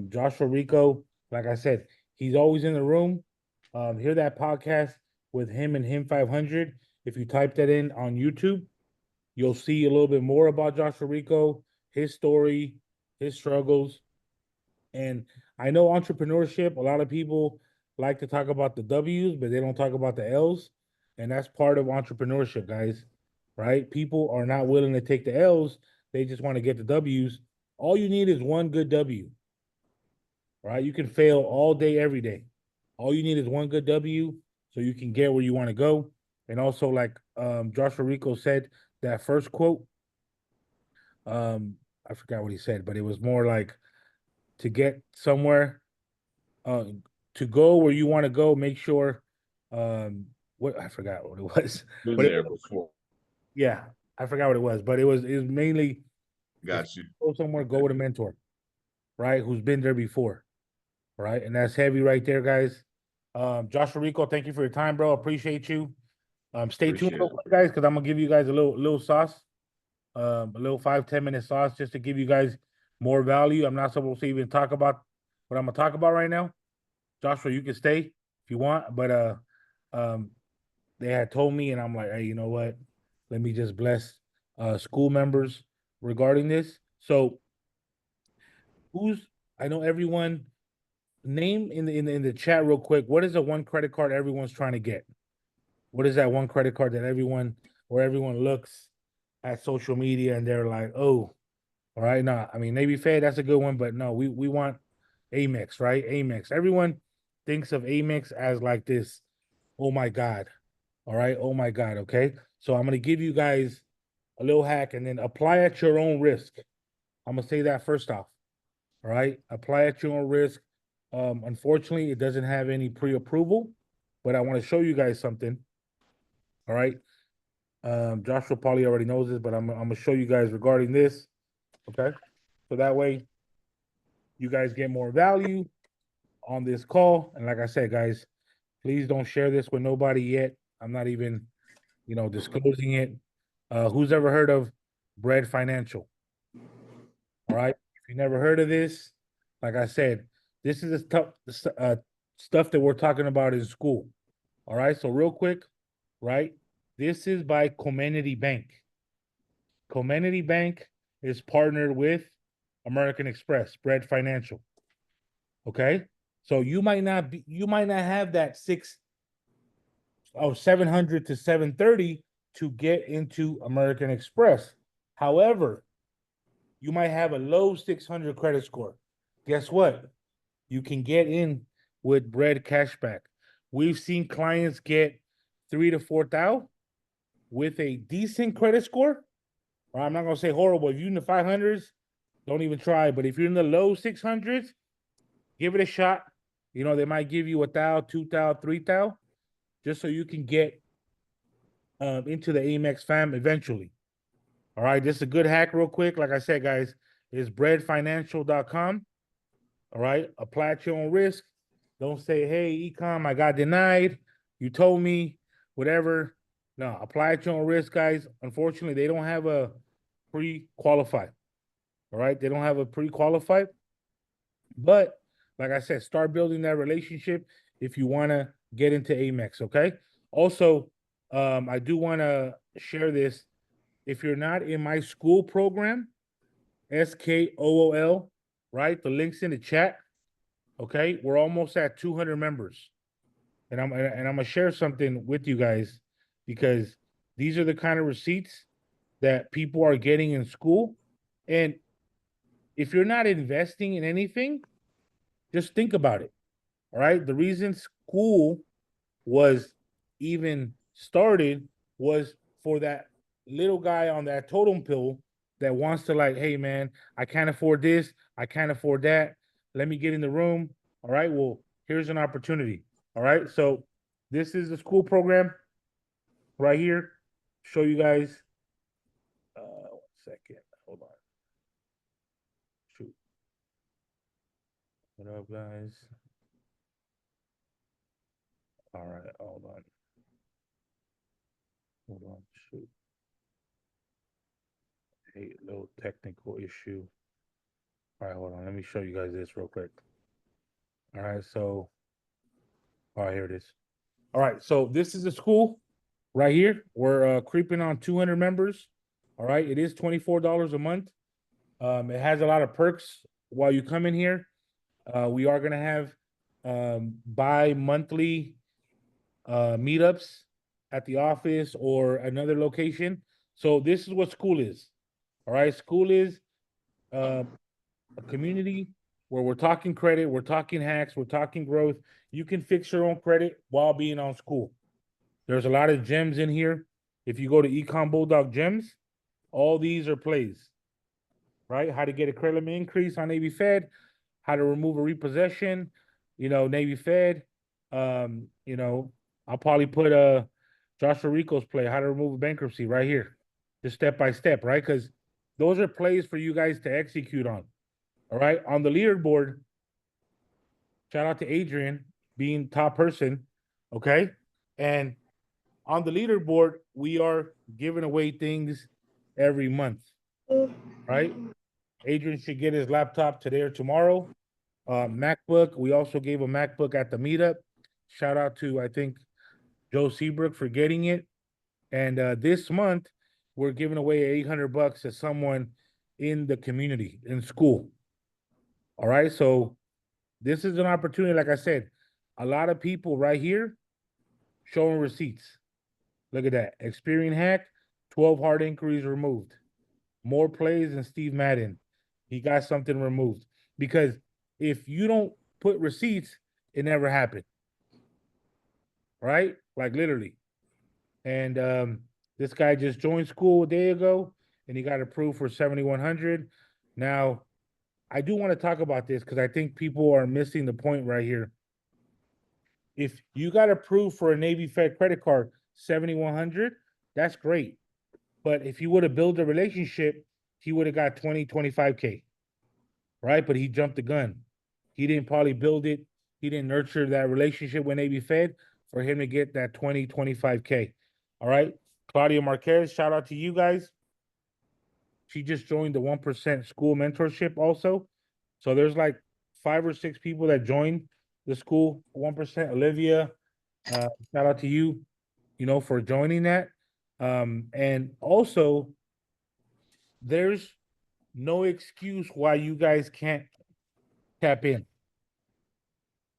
Joshua Rico, like I said, he's always in the room. Hear that podcast with him and him 500. If you type that in on YouTube, you'll see a little bit more about Joshua Rico, his story, his struggles. And I know entrepreneurship, a lot of people like to talk about the W's, but they don't talk about the L's. And that's part of entrepreneurship, guys. right? People are not willing to take the L's. They just want to get the W's. All you need is one good W, right? You can fail all day, every day. All you need is one good W so you can get where you want to go. And also, like Joshua Rico said, that first quote, I forgot what he said, but it was more like to get somewhere, to go where you want to go, make sure, what I forgot what it was. Been But there before. yeah, I forgot what it was, but it was mainly Got you. go somewhere, go with a mentor, right? Who's been there before, right? And that's heavy right there, guys. Joshua Rico, thank you for your time, bro. Appreciate you. Stay tuned, Appreciate real it. quick, guys, because I'm gonna give you guys a little sauce, a little 5-10 minute sauce, just to give you guys more value. I'm not supposed to even talk about what I'm gonna talk about right now. Joshua, you can stay if you want, but they had told me, and I'm like, hey, you know what? Let me just bless school members regarding this. So, I know everyone. Name in the chat real quick. What is the one credit card everyone's trying to get? What is that one credit card that everyone looks at social media and they're like, oh, all right, nah. I mean, Navy Fed, that's a good one, but no, we want Amex, right? Amex. Everyone thinks of Amex as like this. Oh my God. All right. Oh my God. Okay. So I'm gonna give you guys a little hack and then apply at your own risk. I'm gonna say that first off. All right. Apply at your own risk. Unfortunately, it doesn't have any pre-approval, but I want to show you guys something. All right. Joshua probably already knows this, but I'm gonna show you guys regarding this. Okay. So that way you guys get more value on this call. And like I said, guys, please don't share this with nobody yet. I'm not even, disclosing it. Who's ever heard of Bread Financial? All right. If you never heard of this, like I said, this is the stuff that we're talking about in school. All right. So real quick, right? This is by Comenity Bank. Comenity Bank is partnered with American Express, Bread Financial. Okay. So you might not have that 700 to 730 to get into American Express. However, you might have a low 600 credit score. Guess what? You can get in with Bread Cashback. We've seen clients get 3,000 to 4,000 with a decent credit score. Or I'm not gonna say horrible. If you're in the 500s, don't even try. But if you're in the low 600s, give it a shot. They might give you 1,000, 2,000, 3,000, just so you can get into the Amex fam eventually. All right, this is a good hack real quick. Like I said, guys, it's breadfinancial.com. All right, apply at your own risk. Don't say, hey, Ecom, I got denied. You told me, whatever. No, apply at your own risk, guys. Unfortunately, they don't have a pre-qualified. All right, they don't have a pre-qualified. But like I said, start building that relationship if you want to get into Amex, okay? Also, I do want to share this. If you're not in my school program, SKOOL, right? The link's in the chat. Okay, we're almost at 200 members, and I'm gonna share something with you guys because these are the kind of receipts that people are getting in school. And if you're not investing in anything, just think about it. All right, the reason school was even started was for that little guy on that totem pole that wants to, like, hey man, I can't afford this, I can't afford that. Let me get in the room. All right, well, here's an opportunity. All right, so this is the school program right here. Show you guys. 1 second. Hold on. Shoot. What up, guys? All right, hold on. Hold on. Shoot. A little technical issue. All right, hold on. Let me show you guys this real quick. All right, so, all right, here it is. All right, so this is the school right here. We're creeping on 200 members. All right, it is $24 a month. It has a lot of perks while you come in here. We are gonna have bi-monthly meetups at the office or another location. So this is what SKOOL is. All right, SKOOL is a community where we're talking credit, we're talking hacks, we're talking growth. You can fix your own credit while being on SKOOL. There's a lot of gems in here. If you go to Econ Bulldog Gems, all these are plays, right? How to get a credit limit increase on Navy Fed, how to remove a repossession, Navy Fed. I'll probably put Joshua Rico's play, how to remove a bankruptcy right here, just step by step, right? Because those are plays for you guys to execute on. All right. On the leaderboard, shout out to Adrian being top person. Okay. And on the leaderboard, we are giving away things every month. Right? Adrian should get his laptop today or tomorrow. MacBook. We also gave a MacBook at the meetup. Shout out to, I think, Joe Seabrook for getting it. And this month, we're giving away $800 to someone in the community, in SKOOL. All right. So this is an opportunity. Like I said, a lot of people right here showing receipts. Look at that. Experian hack, 12 hard inquiries removed. More plays than Steve Madden. He got something removed. Because if you don't put receipts, it never happened. Right? Like literally. And this guy just joined SKOOL a day ago and he got approved for 7,100. Now, I do want to talk about this because I think people are missing the point right here. If you got approved for a Navy Fed credit card, 7,100, that's great. But if you would have built a relationship, he would have got 20, 25K, right? But he jumped the gun. He didn't probably build it. He didn't nurture that relationship with Navy Fed for him to get that 20, 25K. All right. Claudia Marquez, shout out to you guys. She just joined the 1% SKOOL mentorship also. So there's like 5 or 6 people that joined the SKOOL 1%. Olivia, shout out to you, for joining that. And also, there's no excuse why you guys can't tap in.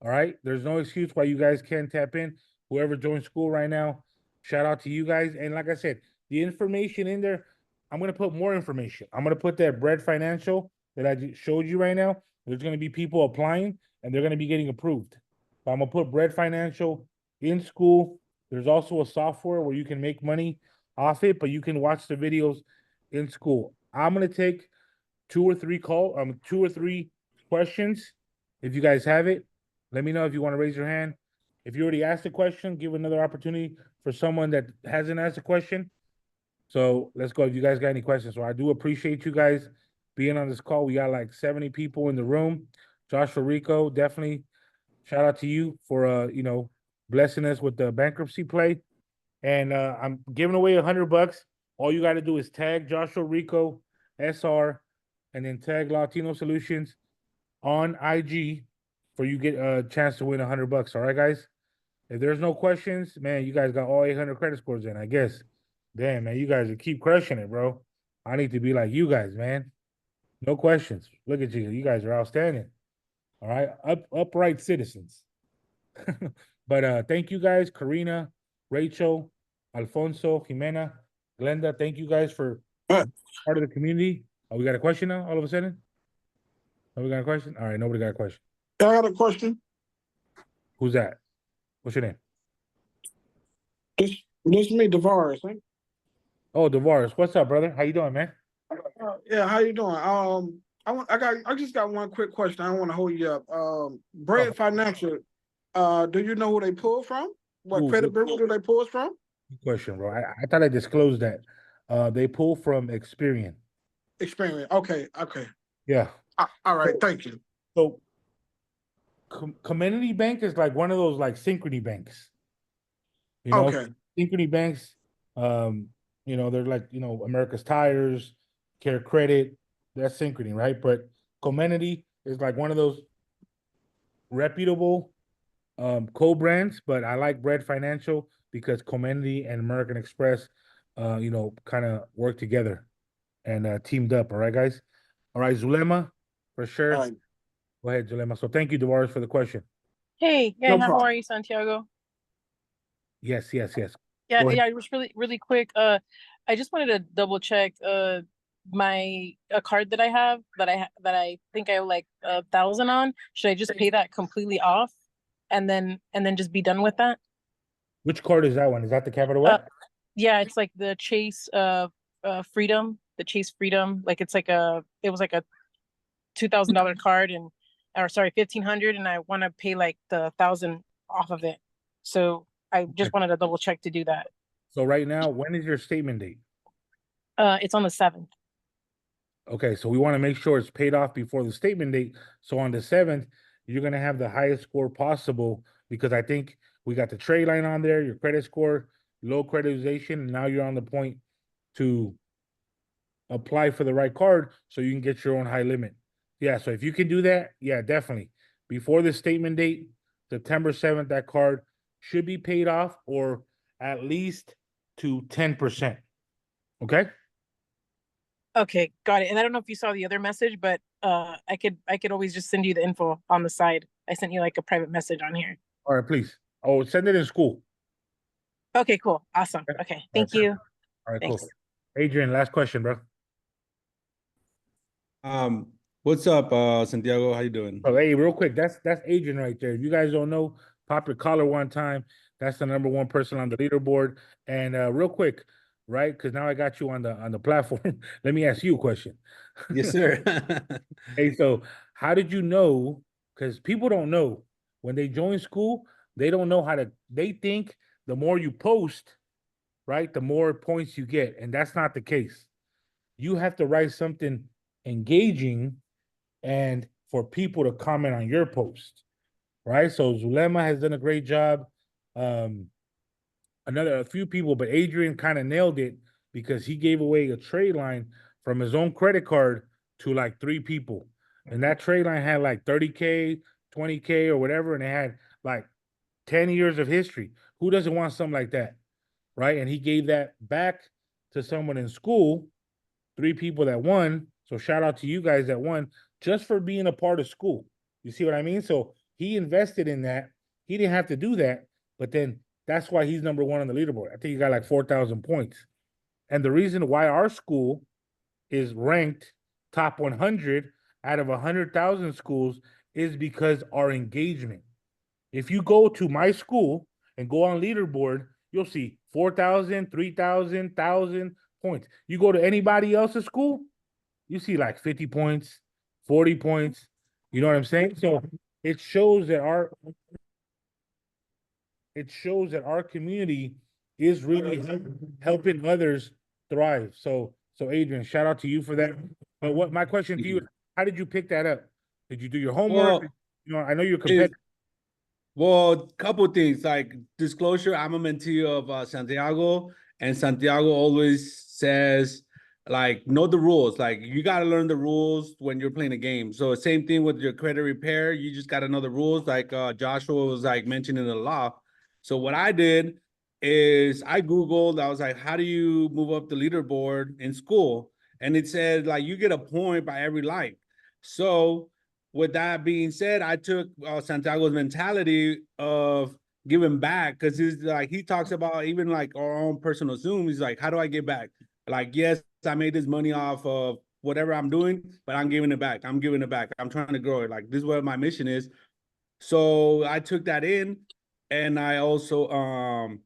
All right? There's no excuse why you guys can't tap in. Whoever joined SKOOL right now, shout out to you guys. And like I said, the information in there, I'm going to put more information. I'm going to put that Bread Financial that I showed you right now. There's going to be people applying, and they're going to be getting approved. But I'm going to put Bread Financial in SKOOL. There's also a software where you can make money off it, but you can watch the videos in SKOOL. I'm going to take 2 or 3 questions. If you guys have it, let me know if you want to raise your hand. If you already asked a question, give another opportunity for someone that hasn't asked a question. So let's go. If you guys got any questions. So I do appreciate you guys being on this call. We got like 70 people in the room. Joshua Rico, definitely shout out to you for blessing us with the bankruptcy play. And I'm giving away $100. All you got to do is tag Joshua Rico SR and then tag Latino Solutions on IG for you get a chance to win $100. All right, guys. If there's no questions, man, you guys got all 800 credit scores in, I guess. Damn, man, you guys will keep crushing it, bro. I need to be like you guys, man. No questions. Look at you. You guys are outstanding. All right. Upright citizens. But thank you guys, Karina, Rachel, Alfonso, Jimena, Glenda. Thank you guys for part of the community. Oh, we got a question now, all of a sudden? Oh, we got a question? All right, nobody got a question. I got a question. Who's that? What's your name? This me, Devaris. Right? Oh, Devaris. What's up, brother? How you doing, man? Yeah, how you doing? I just got one quick question. I don't want to hold you up. Bread Financial. Do you know who they pull from? What credit bureau do they pull from? Good question, bro. I thought I disclosed that. They pull from Experian. Experian. Okay. Yeah. All right. Thank you. So, Community Bank is like one of those like synchrony banks. Okay. Synchrony banks, they're like, America's Tires, Care Credit, that's synchrony, right? But Comenity is like one of those reputable co-brands, but I like Bread Financial because Comenity and American Express, kind of work together and teamed up. All right, guys. All right, Zulema, for sure. All right. Go ahead, Zulema. So thank you, Devaris, for the question. Hey, No how problem. are you, Santiago? Yes. Yeah, Go ahead. it was really quick. I I just wanted to double check my a card that I have that I think I owe like 1,000 on. Should I just pay that completely off and then just be done with that? Which card is that one? Is that the Capital what? Yeah, it's like the Chase Freedom, the Chase Freedom. Like it's like it was like a $2,000 card and or sorry, 1,500, and I want to pay like the 1,000 off of it. So I just wanted to double check to do that. So right now, when is your statement date? It's on the 7th. Okay, so we want to make sure it's paid off before the statement date. So on the 7th, you're gonna have the highest score possible because I think we got the trade line on there, your credit score, low creditization, and now you're on the point to apply for the right card so you can get your own high limit. Yeah, so if you can do that, yeah, definitely. Before the statement date, September 7th, that card should be paid off or at least to 10%. Okay? Okay, got it. And I don't know if you saw the other message, but I could always just send you the info on the side. I sent you like a private message on here. All right, please. Oh, send it in school. Okay, cool. Awesome. Okay, thank you. All right, Thanks. cool. Adrian, last question, bro. What's up, Santiago? How you doing? Oh, hey, real quick, that's Adrian right there. If you guys don't know, pop your collar one time. That's the #1 person on the leaderboard. And real quick, right? Because now I got you on the platform. Let me ask you a question. Yes, sir. Hey, so how did you know? Because people don't know when they join school, they don't know how to. They think the more you post, right, the more points you get, and that's not the case. You have to write something engaging and for people to comment on your post, right? So Zulema has done a great job. A few people, but Adrian kind of nailed it because he gave away a trade line from his own credit card to like 3 people. And that trade line had like 30K, 20K or whatever, and it had like 10 years of history. Who doesn't want something like that? Right? And he gave that back to someone in school, 3 people that won. So shout out to you guys that won just for being a part of school. You see what I mean? So he invested in that. He didn't have to do that, but then that's why he's #1 on the leaderboard. I think he got like 4,000 points. And the reason why our school is ranked top 100 out of 100,000 schools is because our engagement. If you go to my school and go on leaderboard, you'll see 4,000, 3,000, 1,000 points. You go to anybody else's school, you see like 50 points, 40 points. You know what I'm saying? So it shows that our community is really helping others thrive. So Adrian, shout out to you for that. But what my question to you is, how did you pick that up? Did you do your homework? Well, I know you're competitive. Well, couple things like disclosure. I'm a mentee of Santiago, and Santiago always says like know the rules. Like you got to learn the rules when you're playing a game. So same thing with your credit repair. You just got to know the rules. Like Joshua was like mentioning the law. So what I did is I Googled. I was like, how do you move up the leaderboard in school? And it said like you get a point by every like. So with that being said, I took Santiago's mentality of giving back because he's like he talks about even like our own personal Zoom. He's like, how do I get back? Like, yes, I made this money off of whatever I'm doing, but I'm giving it back. I'm giving it back. I'm trying to grow it. Like this is what my mission is. So I took that in, and I also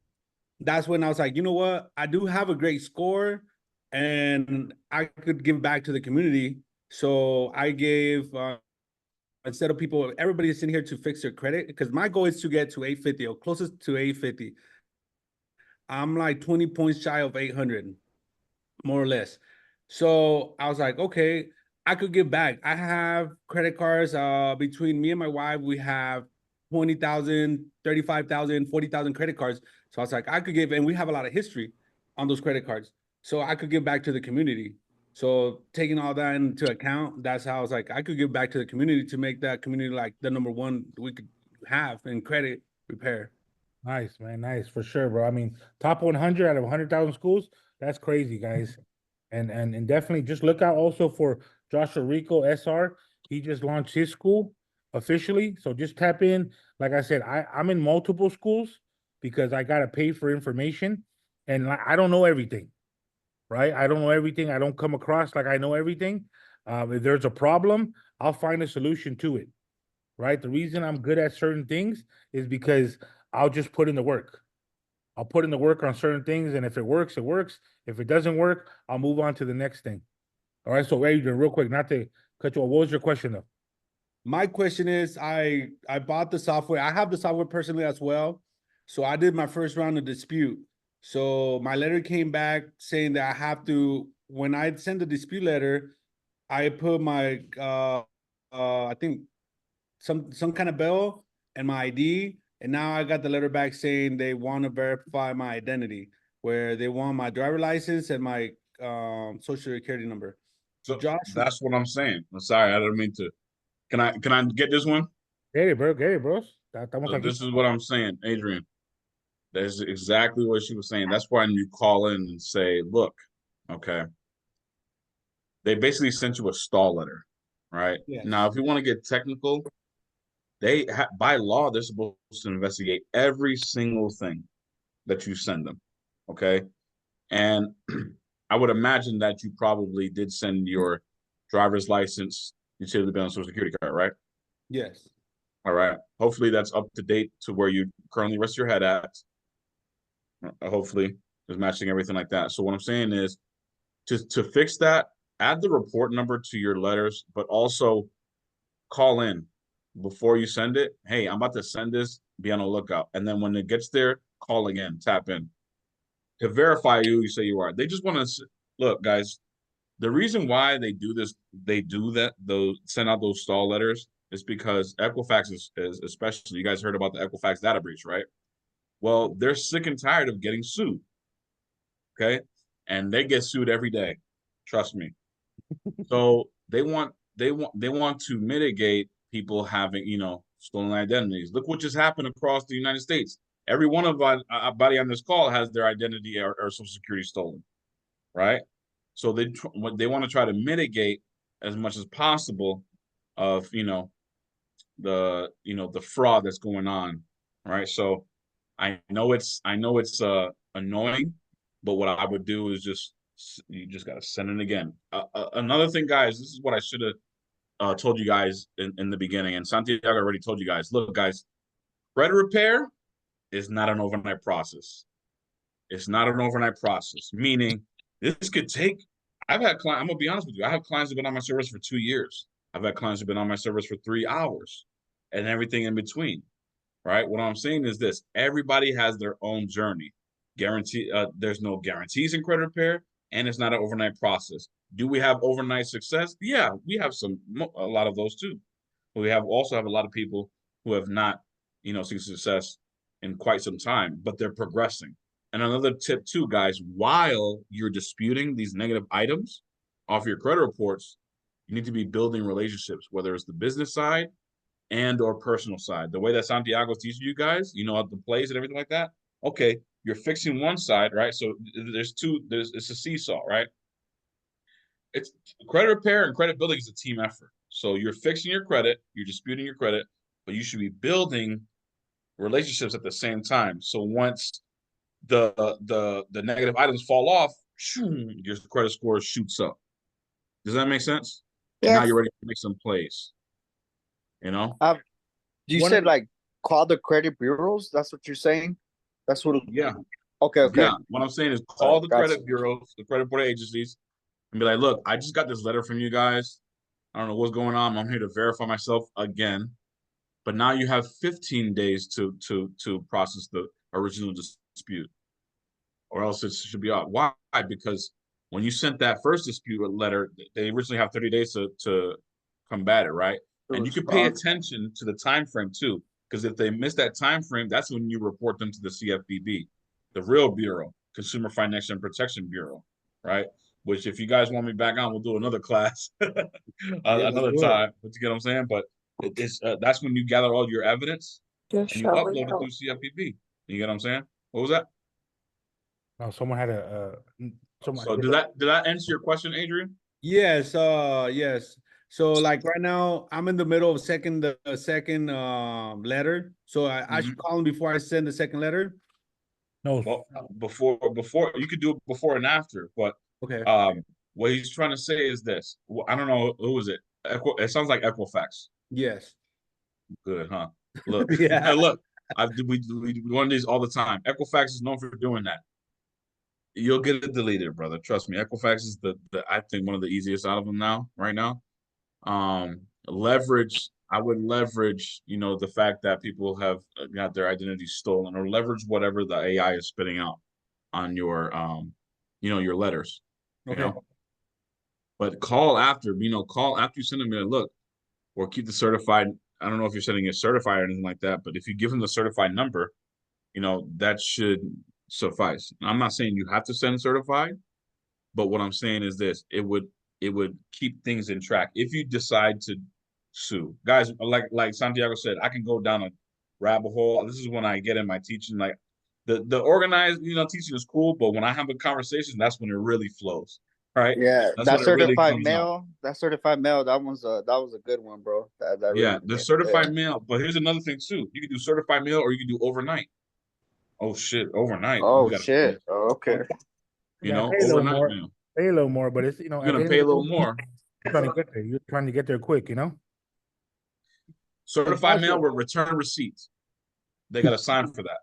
that's when I was like, you know what? I do have a great score, and I could give back to the community. So I gave. Instead of people, everybody is sitting here to fix their credit because my goal is to get to 850 or closest to 850. I'm like 20 points shy of 800, more or less. So I was like, okay, I could give back. I have credit cards between me and my wife. We have 20,000, 35,000, 40,000 credit cards. So I was like, I could give, and we have a lot of history on those credit cards. So I could give back to the community. So taking all that into account, that's how I was like, I could give back to the community to make that community like the #1 we could have in credit repair. Nice, man. Nice for sure, bro. I mean, top 100 out of 100,000 schools. That's crazy, guys. And definitely just look out also for Joshua Rico SR. He just launched his school officially. So just tap in. Like I said, I'm in multiple schools because I gotta pay for information, and I don't know everything. right? I don't know everything. I don't come across like I know everything. If there's a problem, I'll find a solution to it, right? The reason I'm good at certain things is because I'll just put in the work. I'll put in the work on certain things, and if it works, it works. If it doesn't work, I'll move on to the next thing. All right, so Adrian, real quick, not to cut you off, what was your question though? My question is, I bought the software. I have the software personally as well. So I did my first round of dispute. So my letter came back saying that I have to, when I send the dispute letter, I put my I think some kind of bill and my ID, and now I got the letter back saying they want to verify my identity, where they want my driver license and my social security number. So Josh, that's what I'm saying. I'm sorry, I didn't mean to. Can I get this one? Get it, bro. Get it, bros. Estamos So aquí. this is what I'm saying, Adrian. That's exactly what she was saying. That's why you call in and say, look, okay. They basically sent you a stall letter, right? Yes. Now, if you want to get technical, they by law, they're supposed to investigate every single thing that you send them, okay? And I would imagine that you probably did send your driver's license, utility bill, and social security card, right? Yes. All right. Hopefully that's up to date to where you currently rest your head at. Hopefully is matching everything like that. So what I'm saying is to fix that, add the report number to your letters, but also call in before you send it. Hey, I'm about to send this, be on the lookout. And then when it gets there, call again, tap in. To verify you say you are. They just want to look, guys. The reason why they do this, those send out those stall letters is because Equifax is especially, you guys heard about the Equifax data breach, right? Well, they're sick and tired of getting sued. Okay. And they get sued every day. Trust me. So they want to mitigate people having, stolen identities. Look what just happened across the United States. Every one of everybody on this call has their identity or social security stolen, right? So they want to try to mitigate as much as possible of the fraud that's going on, right? So I know it's annoying, but what I would do is you just got to send it again. Another thing, guys, this is what I should have told you guys in the beginning, and Santiago already told you guys. Look, guys, credit repair is not an overnight process. It's not an overnight process, meaning this could take. I've had clients, I'm gonna be honest with you. I have clients who've been on my service for 2 years. I've had clients who've been on my service for 3 hours and everything in between. Right. What I'm saying is this: everybody has their own journey. There's no guarantees in credit repair, and it's not an overnight process. Do we have overnight success? Yeah, we have a lot of those too. But we also have a lot of people who have not, seen success in quite some time, but they're progressing. And another tip too, guys, while you're disputing these negative items off your credit reports, you need to be building relationships, whether it's the business side and or personal side. The way that Santiago's teaching you guys, the plays and everything like that. Okay, you're fixing one side, right? So it's a seesaw, right? It's credit repair and credit building is a team effort. So you're fixing your credit, you're disputing your credit, but you should be building relationships at the same time. So once the negative items fall off, your credit score shoots up. Does that make sense? And now you're ready to make some plays. You said like call the credit bureaus. That's what you're saying. That's what. Yeah. Okay. Yeah. What I'm saying is call the credit bureaus, the credit reporting agencies, and be like, look, I just got this letter from you guys. I don't know what's going on. I'm here to verify myself again. But now you have 15 days to process the original dispute, or else it should be out. Why? Because when you sent that first dispute letter, they originally have 30 days to combat it, right? And you can pay attention to the time frame too, because if they miss that time frame, that's when you report them to the CFPB, the real bureau, Consumer Financial and Protection Bureau, right? Which, if you guys want me back on, we'll do another class another time. But you get what I'm saying? But that's when you gather all your evidence and you upload it through CFPB. You get what I'm saying? What was that? Oh, someone had So did that answer your question, Adrian? Yes, yes. So like right now, I'm in the middle of the second letter. So I should call him before I send the second letter. No. Well, before you could do it before and after, but Okay. What he's trying to say is this. I don't know who is it. It sounds like Equifax. Yes. Good, huh? Look, Yeah. look. We run these all the time. Equifax is known for doing that. You'll get it deleted, brother. Trust me. Equifax is the I think one of the easiest out of them now, right now. Leverage. I would leverage, the fact that people have got their identity stolen, or leverage whatever the AI is spitting out on your, your letters. Okay. But call after you send them a look, or keep the certified. I don't know if you're sending it certified or anything like that, but if you give them the certified number, that should suffice. I'm not saying you have to send certified, but what I'm saying is this: it would keep things in track if you decide to sue. Guys, like Santiago said, I can go down a rabbit hole. This is when I get in my teaching. Like the organized, teaching is cool, but when I have a conversation, that's when it really flows. Right? Yeah, That's that when it really certified comes out. mail. That certified mail. That was a good one, bro. That Yeah, really, the certified mail. But here's another thing too: you can do certified mail, or you can do overnight. Oh shit, overnight. Oh You gotta, shit. Oh, okay. You gotta pay a little overnight more. mail. Pay a little more, but it's You're at gonna the end pay a of the little day, more. you're trying to get there. You're trying to get there quick, Certified mail with return receipts. They got to sign for that.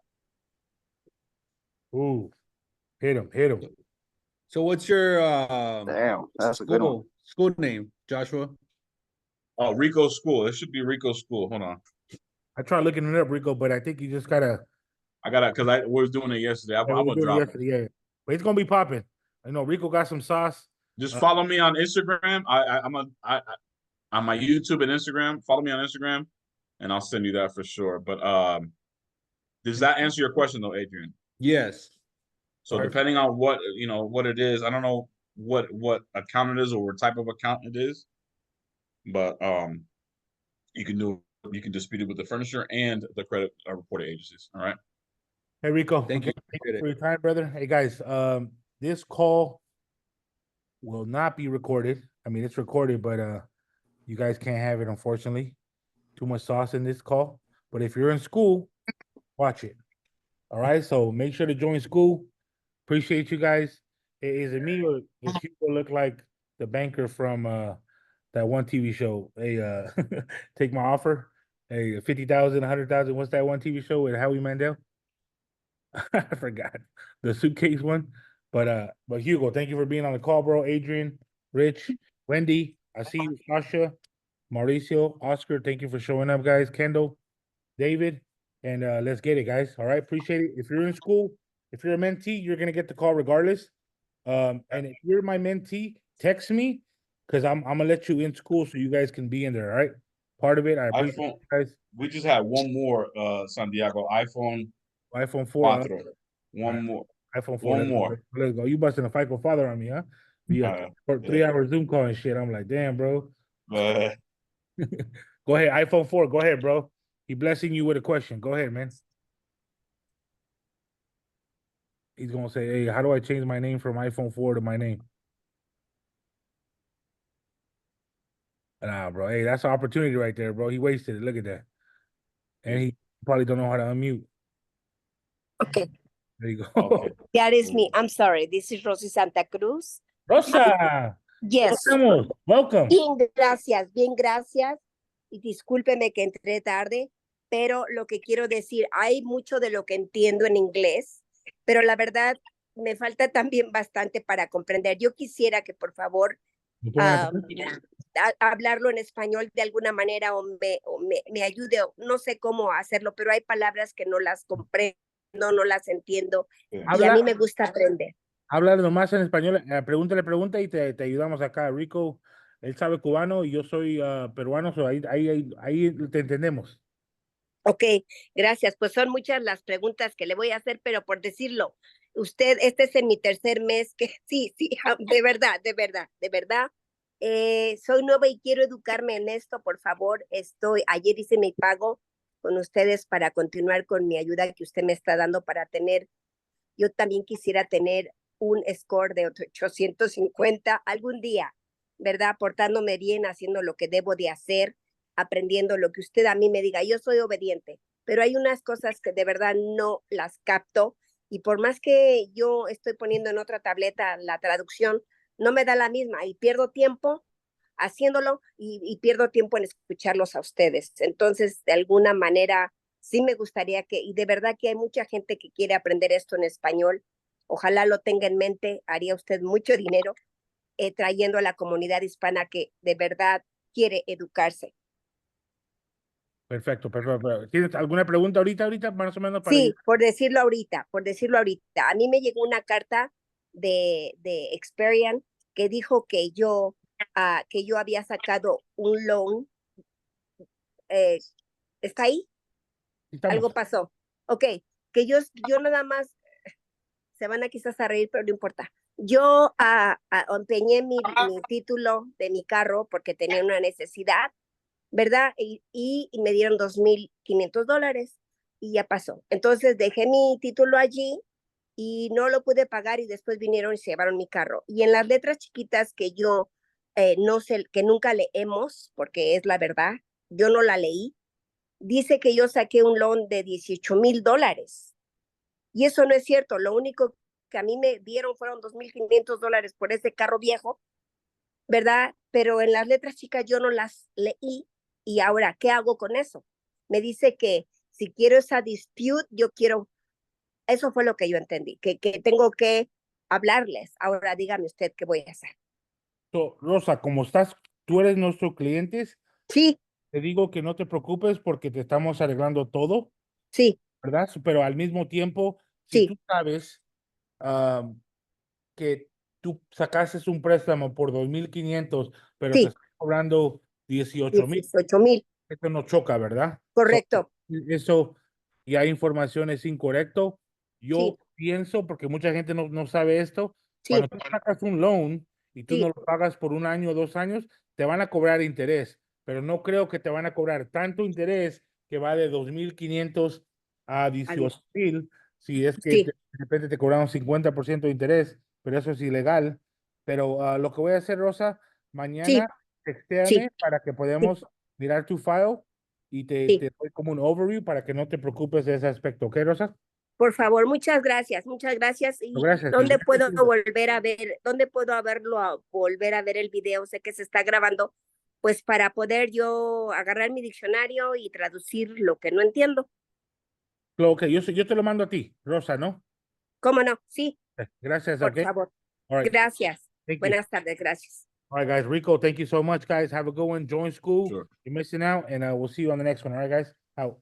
Ooh, hit him. So what's your Damn, that's a good one. school name, Joshua? Oh, Rico School. It should be Rico School. Hold on. I tried looking it up, Rico, but I think you just gotta. I gotta, because I was doing it yesterday. I'm gonna drop it. Yeah, but it's gonna be popping. I know Rico got some sauce. Just follow me on Instagram. I'm on my YouTube and Instagram. Follow me on Instagram, and I'll send you that for sure. But does that answer your question though, Adrian? Yes. So depending on what what it is, I don't know what account it is or what type of account it is, but you can dispute it with the furniture and the credit reporting agencies. All right. Hey Rico, Thank you for your time, brother. Hey guys, this call will not be recorded. I mean, it's recorded, but you guys can't have it, unfortunately. Too much sauce in this call. But if you're in school, watch it. All right. So make sure to join school. Appreciate you guys. Is it me or does Hugo look like the banker from that one TV show? Hey, take my offer. Hey, 50,000, 100,000. What's that one TV show with Howie Mandel? I forgot the suitcase one. But Hugo, thank you for being on the call, bro. Adrian, Rich, Wendy, I see you, Sasha, Mauricio, Oscar. Thank you for showing up, guys. Kendall, David, and let's get it, guys. All right, appreciate it. If you're in school, if you're a mentee, you're gonna get the call regardless. And if you're my mentee, text me because I'm gonna let you in school so you guys can be in there. All right, part of it. I appreciate you guys. We just had one more, Santiago. iPhone 4. One more. iPhone 4. One more. Let's go. You busting a FICO father on me, huh? Yeah. For 3-hour Zoom call and shit. I'm like, damn, bro. Go ahead, iPhone 4. Go ahead, bro. He blessing you with a question. Go ahead, man. He's gonna say, hey, how do I change my name from iPhone 4 to my name? Nah, bro. Hey, that's an opportunity right there, bro. He wasted it. Look at that. And he probably don't know how to unmute. Okay. There you go. Okay. That is me. I'm sorry. This is Rosy Santa Cruz. Rosa. Yes. Welcome. Bien, gracias. Y discúlpeme que entré tarde, pero lo que quiero decir, hay mucho de lo que entiendo en inglés, pero la verdad me falta también bastante para comprender. Yo quisiera que por favor hablarlo en español de alguna manera o me ayude, no sé cómo hacerlo, pero hay palabras que no las comprendo, no las entiendo y a mí me gusta aprender. Habla nomás en español, pregunta y te ayudamos acá. Rico, él sabe cubano y yo soy peruano, so ahí te entendemos. Ok, gracias. Pues son muchas las preguntas que le voy a hacer, pero por decirlo, usted, este es en mi tercer mes, que sí, de verdad. Soy nueva y quiero educarme en esto, por favor. Ayer hice mi pago con ustedes para continuar con mi ayuda que usted me está dando para tener, yo también quisiera tener un score de 850 algún día, ¿verdad? Portándome bien, haciendo lo que debo de hacer, aprendiendo lo que usted a mí me diga. Yo soy obediente, pero hay unas cosas que de verdad no las capto y por más que yo estoy poniendo en otra tableta la traducción, no me da la misma y pierdo tiempo haciéndolo y pierdo tiempo en escucharlos a ustedes. Entonces, de alguna manera, sí me gustaría que, y de verdad que hay mucha gente que quiere aprender esto en español, ojalá lo tenga en mente, haría usted mucho dinero trayendo a la comunidad hispana que de verdad quiere educarse. Perfecto, perfecto. ¿Tienes alguna pregunta ahorita, más o menos para Sí, por decirlo ahorita. A mí me llegó una carta de Experian que dijo que yo había sacado un loan. ¿Está ahí? Estamos. Algo pasó. Ok, que yo nada más, se van a quizás a reír, pero no importa. Yo empeñé mi título de mi carro porque tenía una necesidad, ¿verdad? Y me dieron $2,500 y ya pasó. Entonces dejé mi título allí y no lo pude pagar y después vinieron y se llevaron mi carro. Y en las letras chiquitas que yo no sé, que nunca leemos, porque es la verdad, yo no la leí, dice que yo saqué un loan de $18,000. Y eso no es cierto. Lo único que a mí me dieron fueron $2,500 por ese carro viejo, ¿verdad? Pero en las letras chicas yo no las leí. Y ahora, ¿qué hago con eso? Me dice que si quiero esa dispute, yo quiero, eso fue lo que yo entendí, que tengo que hablarles. Ahora dígame usted qué voy a hacer. Rosa, como tú eres nuestro cliente, Sí, te digo que no te preocupes porque te estamos arreglando todo, sí, ¿verdad? Pero al mismo tiempo, si sí, tú sabes que tú sacaste un préstamo por 2,500, pero te sí, están cobrando 18,000, 18,000, eso no choca, ¿verdad? correcto. Eso ya información es incorrecto. Sí, Yo pienso, porque mucha gente no sabe esto, sí, cuando tú sacas un loan y tú sí, no lo pagas por 1 año o 2 años, te van a cobrar interés, pero no creo que te van a cobrar tanto interés que va de 2,500 a adiós. 18,000, si es que Sí, de repente te cobraron 50% de interés, pero eso es ilegal. Pero lo que voy a hacer, Rosa, sí, mañana sí, textéame para que sí, podamos mirar tu file y sí. te doy como un overview para que no te preocupes de ese aspecto. ¿Ok, Rosa? Por favor, muchas gracias, muchas gracias. ¿Y Gracias. dónde puedo volver a ver, dónde puedo volver a ver el video? Sé que se está grabando, pues para poder yo agarrar mi diccionario y traducir lo que no entiendo. Ok, yo te lo mando a ti, Rosa, ¿no? ¿Cómo no? Sí, Gracias, por ok. favor. All right. Gracias. Thank you. Buenas tardes, gracias. All right, guys. Rico, thank you so much, guys. Have a good one. Join school. Sure. You're missing out, and we'll see you on the next one. All right, guys. Out.